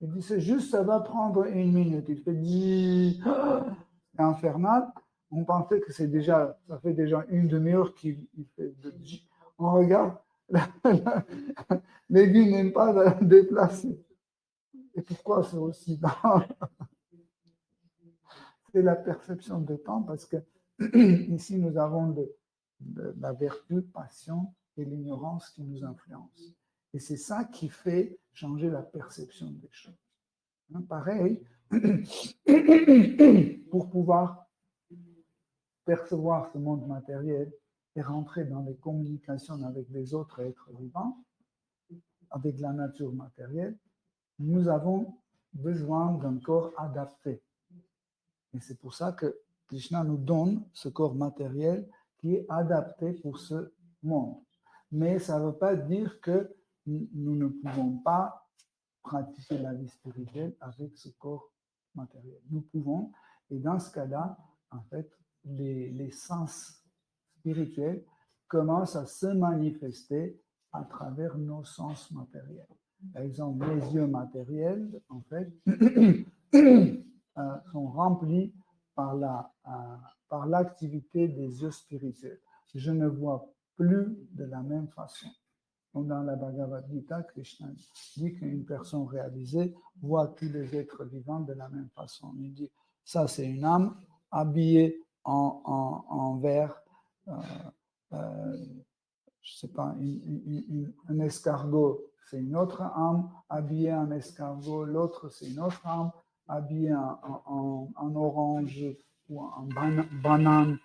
Il dit, c'est juste, ça va prendre 1 minute. Il fait 10, c'est infernal. On pensait que ça fait déjà une demi-heure qu'il fait de 10. On regarde, l'aiguille n'est pas déplacée. Et pourquoi c'est aussi dans... C'est la perception de temps, parce que ici, nous avons la vertu, passion et l'ignorance qui nous influencent. Et c'est ça qui fait changer la perception des choses. Hein, pareil, pour pouvoir percevoir ce monde matériel et rentrer dans les communications avec les autres êtres vivants, avec la nature matérielle, nous avons besoin d'un corps adapté. Et c'est pour ça que Krishna nous donne ce corps matériel qui est adapté pour ce monde. mais ça ne veut pas dire que nous ne pouvons pas pratiquer la vie spirituelle avec ce corps matériel. Nous pouvons, et dans ce cas-là, en fait, les sens spirituels commencent à se manifester à travers nos sens matériels. Par exemple, les yeux matériels, en fait, sont remplis par l'activité des yeux spirituels. Je ne vois plus de la même façon. Donc, dans la Bhagavad Gita, Krishna dit qu'une personne réalisée voit tous les êtres vivants de la même façon. Il dit, ça c'est une âme habillée en vert, je sais pas, un escargot, c'est une autre âme habillée en escargot, l'autre c'est une autre âme habillée en orange ou en banane.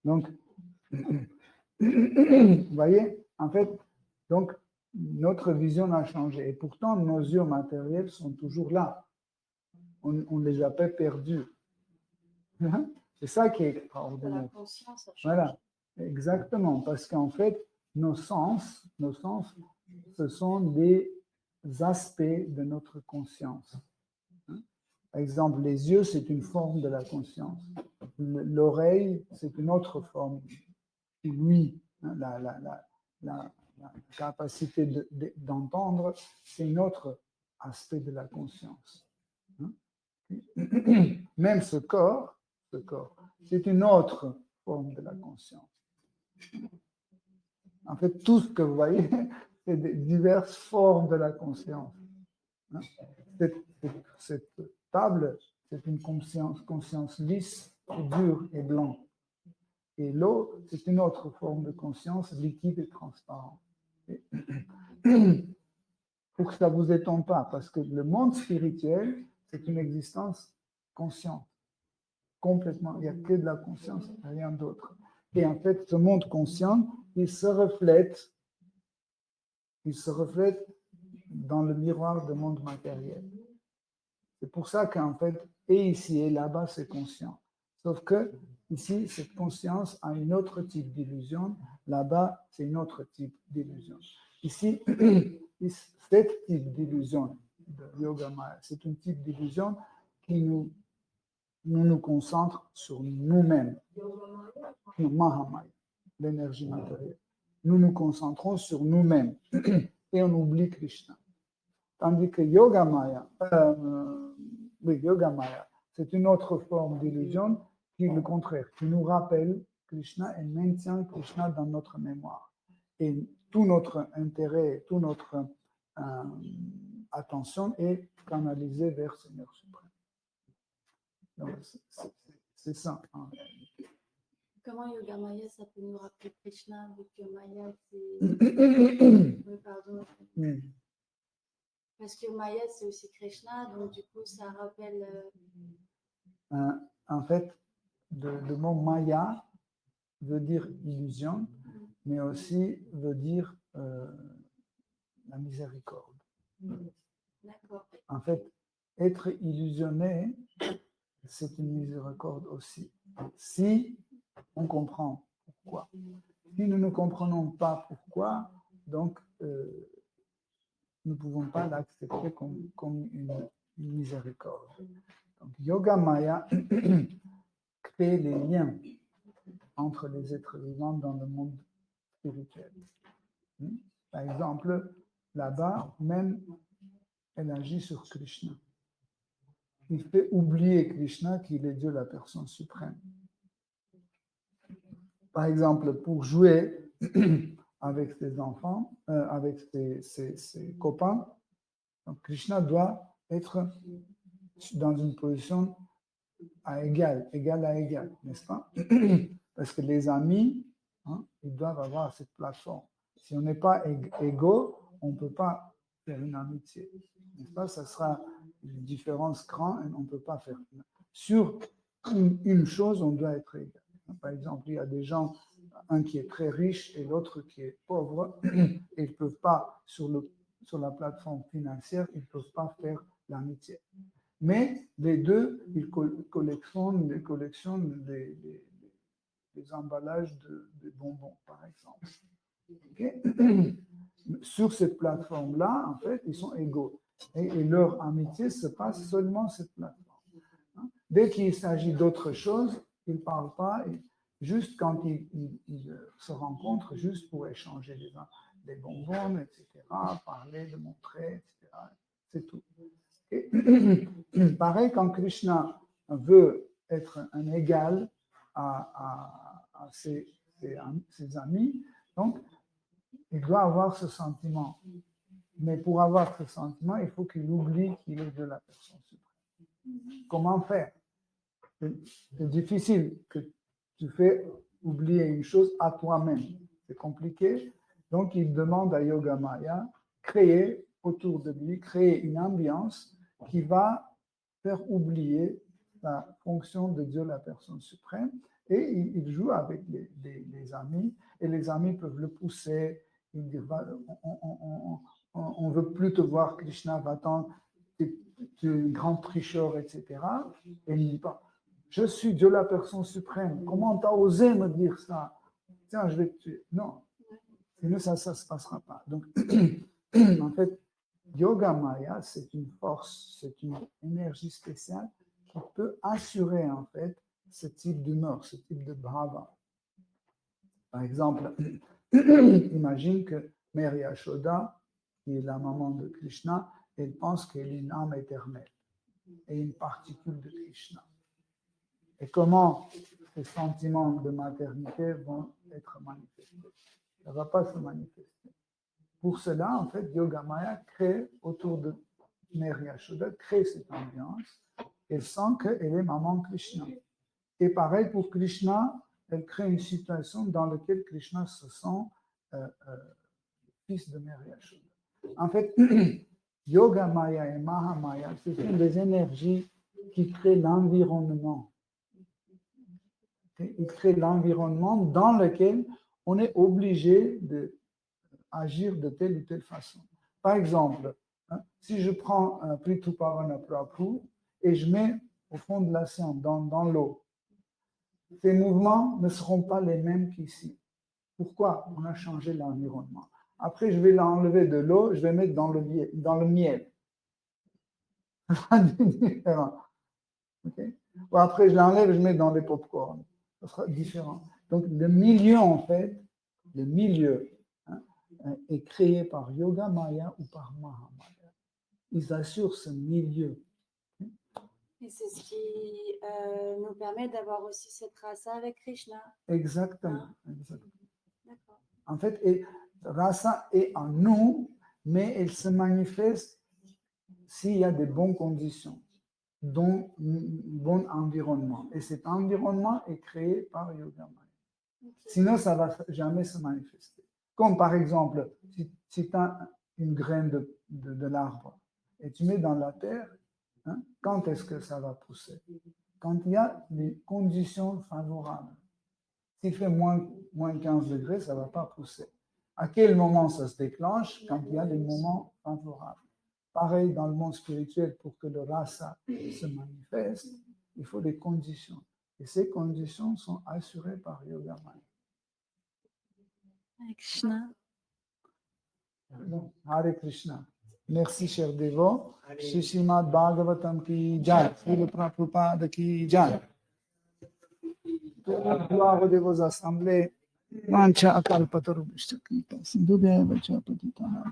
Donc, vous voyez, en fait, donc, notre vision a changé. Et pourtant, nos yeux matériels sont toujours là. On ne les a pas perdus. C'est ça qui est extraordinaire. La conscience a changé. Voilà, exactement. Parce qu'en fait, nos sens, ce sont des aspects de notre conscience. Par exemple, les yeux, c'est une forme de la conscience. L'oreille, c'est une autre forme. Oui, la capacité d'entendre, c'est un autre aspect de la conscience. Même ce corps, c'est une autre forme de la conscience. En fait, tout ce que vous voyez, c'est des diverses formes de la conscience. Cette table, c'est une conscience lisse, dure et blanche. Et l'eau, c'est une autre forme de conscience liquide et transparente. Pour que ça ne vous étonne pas, parce que le monde spirituel, c'est une existence consciente. Complètement, il n'y a que de la conscience, rien d'autre. Et en fait, ce monde conscient, il se reflète dans le miroir du monde matériel. C'est pour ça qu'en fait, et ici et là-bas, c'est conscient. Sauf que ici, cette conscience a un autre type d'illusion. Là-bas, c'est un autre type d'illusion. Ici, cet type d'illusion de Yoga Maya, c'est un type d'illusion qui nous concentre sur nous-mêmes. Mahamaya, l'énergie matérielle. Nous nous concentrons sur nous-mêmes et on oublie Krishna. Tandis que Yoga Maya, c'est une autre forme d'illusion qui est le contraire, qui nous rappelle Krishna et maintient Krishna dans notre mémoire. Et tout notre intérêt, toute notre attention est canalisée vers Seigneur suprême. Donc, c'est ça. Hein. Comment Yoga Maya, ça peut nous rappeler Krishna avec Maya, c'est... Oui, pardon. Parce que Maya, c'est aussi Krishna, donc du coup, ça rappelle... En fait, le mot Maya veut dire illusion, mais aussi veut dire la miséricorde. D'accord. En fait, être illusionné, c'est une miséricorde aussi. Si on comprend pourquoi. Si nous ne comprenons pas pourquoi, donc nous ne pouvons pas l'accepter comme une miséricorde. Donc, Yoga Maya crée les liens entre les êtres vivants dans le monde spirituel. Par exemple, là-bas, même, elle agit sur Krishna. Il fait oublier Krishna qu'il est Dieu, la personne suprême. Par exemple, pour jouer avec ses enfants, avec ses copains, donc Krishna doit être dans une position à égal à égal, n'est-ce pas? Parce que les amis, ils doivent avoir cette plateforme. Si on n'est pas égaux, on ne peut pas faire une amitié, n'est-ce pas? Ça sera une différence grande et on ne peut pas faire. Sur une chose, on doit être égal. Par exemple, il y a des gens, un qui est très riche et l'autre qui est pauvre, et ils ne peuvent pas, sur la plateforme financière, ils ne peuvent pas faire l'amitié. Mais les deux, ils collectionnent les emballages de bonbons, par exemple. Ok. Sur cette plateforme-là, en fait, ils sont égaux. Et leur amitié se passe seulement sur cette plateforme. Hein. Dès qu'il s'agit d'autre chose, ils ne parlent pas. Et juste quand ils se rencontrent, juste pour échanger des bonbons, etc., parler, de montrer, etc. C'est tout. Et pareil, quand Krishna veut être un égal à ses amis, donc il doit avoir ce sentiment. Mais pour avoir ce sentiment, il faut qu'il oublie qu'il est de la personne suprême. Comment faire? C'est difficile que tu fais oublier une chose à toi-même. C'est compliqué. Donc, il demande à Yogamaya créer autour de lui, créer une ambiance qui va faire oublier la fonction de Dieu, la personne suprême. Et il joue avec les amis, et les amis peuvent le pousser. Il dit, on veut plus te voir, Krishna, va-t'en, tu es un grand tricheur, etc. Et il ne dit pas, je suis Dieu, la personne suprême. Comment tu as osé me dire ça? Tiens, je vais te tuer. Non, sinon ça ne se passera pas. Donc, en fait, Yogamaya, c'est une force, c'est une énergie spéciale qui peut assurer, en fait, ce type d'humeur, ce type de bhava. Par exemple, imagine que Mère Yashoda, qui est la maman de Krishna, elle pense qu'elle est une âme éternelle et une particule de Krishna. Et comment ces sentiments de maternité vont être manifestés? Ça ne va pas se manifester. Pour cela, en fait, Yogamaya crée autour de Mère Yashoda, crée cette ambiance. Elle sent qu'elle est maman Krishna. Et pareil pour Krishna, elle crée une situation dans laquelle Krishna se sent fils de Mère Yashoda. En fait, Yogamaya et Mahamaya, ce sont des énergies qui créent l'environnement. Ils créent l'environnement dans lequel on est obligé d'agir de telle ou telle façon. Par exemple, si je prends un Pritupavana Prabhu et je mets au fond de l'océan, dans l'eau, ces mouvements ne seront pas les mêmes qu'ici. Pourquoi? On a changé l'environnement. Après, je vais l'enlever de l'eau, je vais mettre dans le miel. Différent. Okay? Ou après, je l'enlève, je mets dans les pop-corn. Ça sera différent. Donc, le milieu, en fait, le milieu est créé par Yogamaya ou par Mahamaya. Ils assurent ce milieu. Et c'est ce qui nous permet d'avoir aussi cette rasa avec Krishna. Exactement. Exactement. D'accord. En fait, rasa est en nous, mais elle se manifeste s'il y a des bonnes conditions, dont un bon environnement. Et cet environnement est créé par Yogamaya. Okay. Sinon, ça ne va jamais se manifester. Comme par exemple, si tu as une graine de l'arbre et tu mets dans la terre, quand est-ce que ça va pousser? Quand il y a des conditions favorables. S'il fait moins 15 degrés, ça ne va pas pousser. À quel moment ça se déclenche? Quand il y a des moments favorables. Pareil, dans le monde spirituel, pour que le rasa se manifeste, il faut des conditions. Et ces conditions sont assurées par Yogamaya. Hare Krishna. Hare Krishna. Merci, cher dévot. Srimad Bhagavatam ki jai. Srila Prabhupada ki jai. Gloire de vos assemblées. Mancha akalpatarubhishta krita. Sindhudeva cha patitana.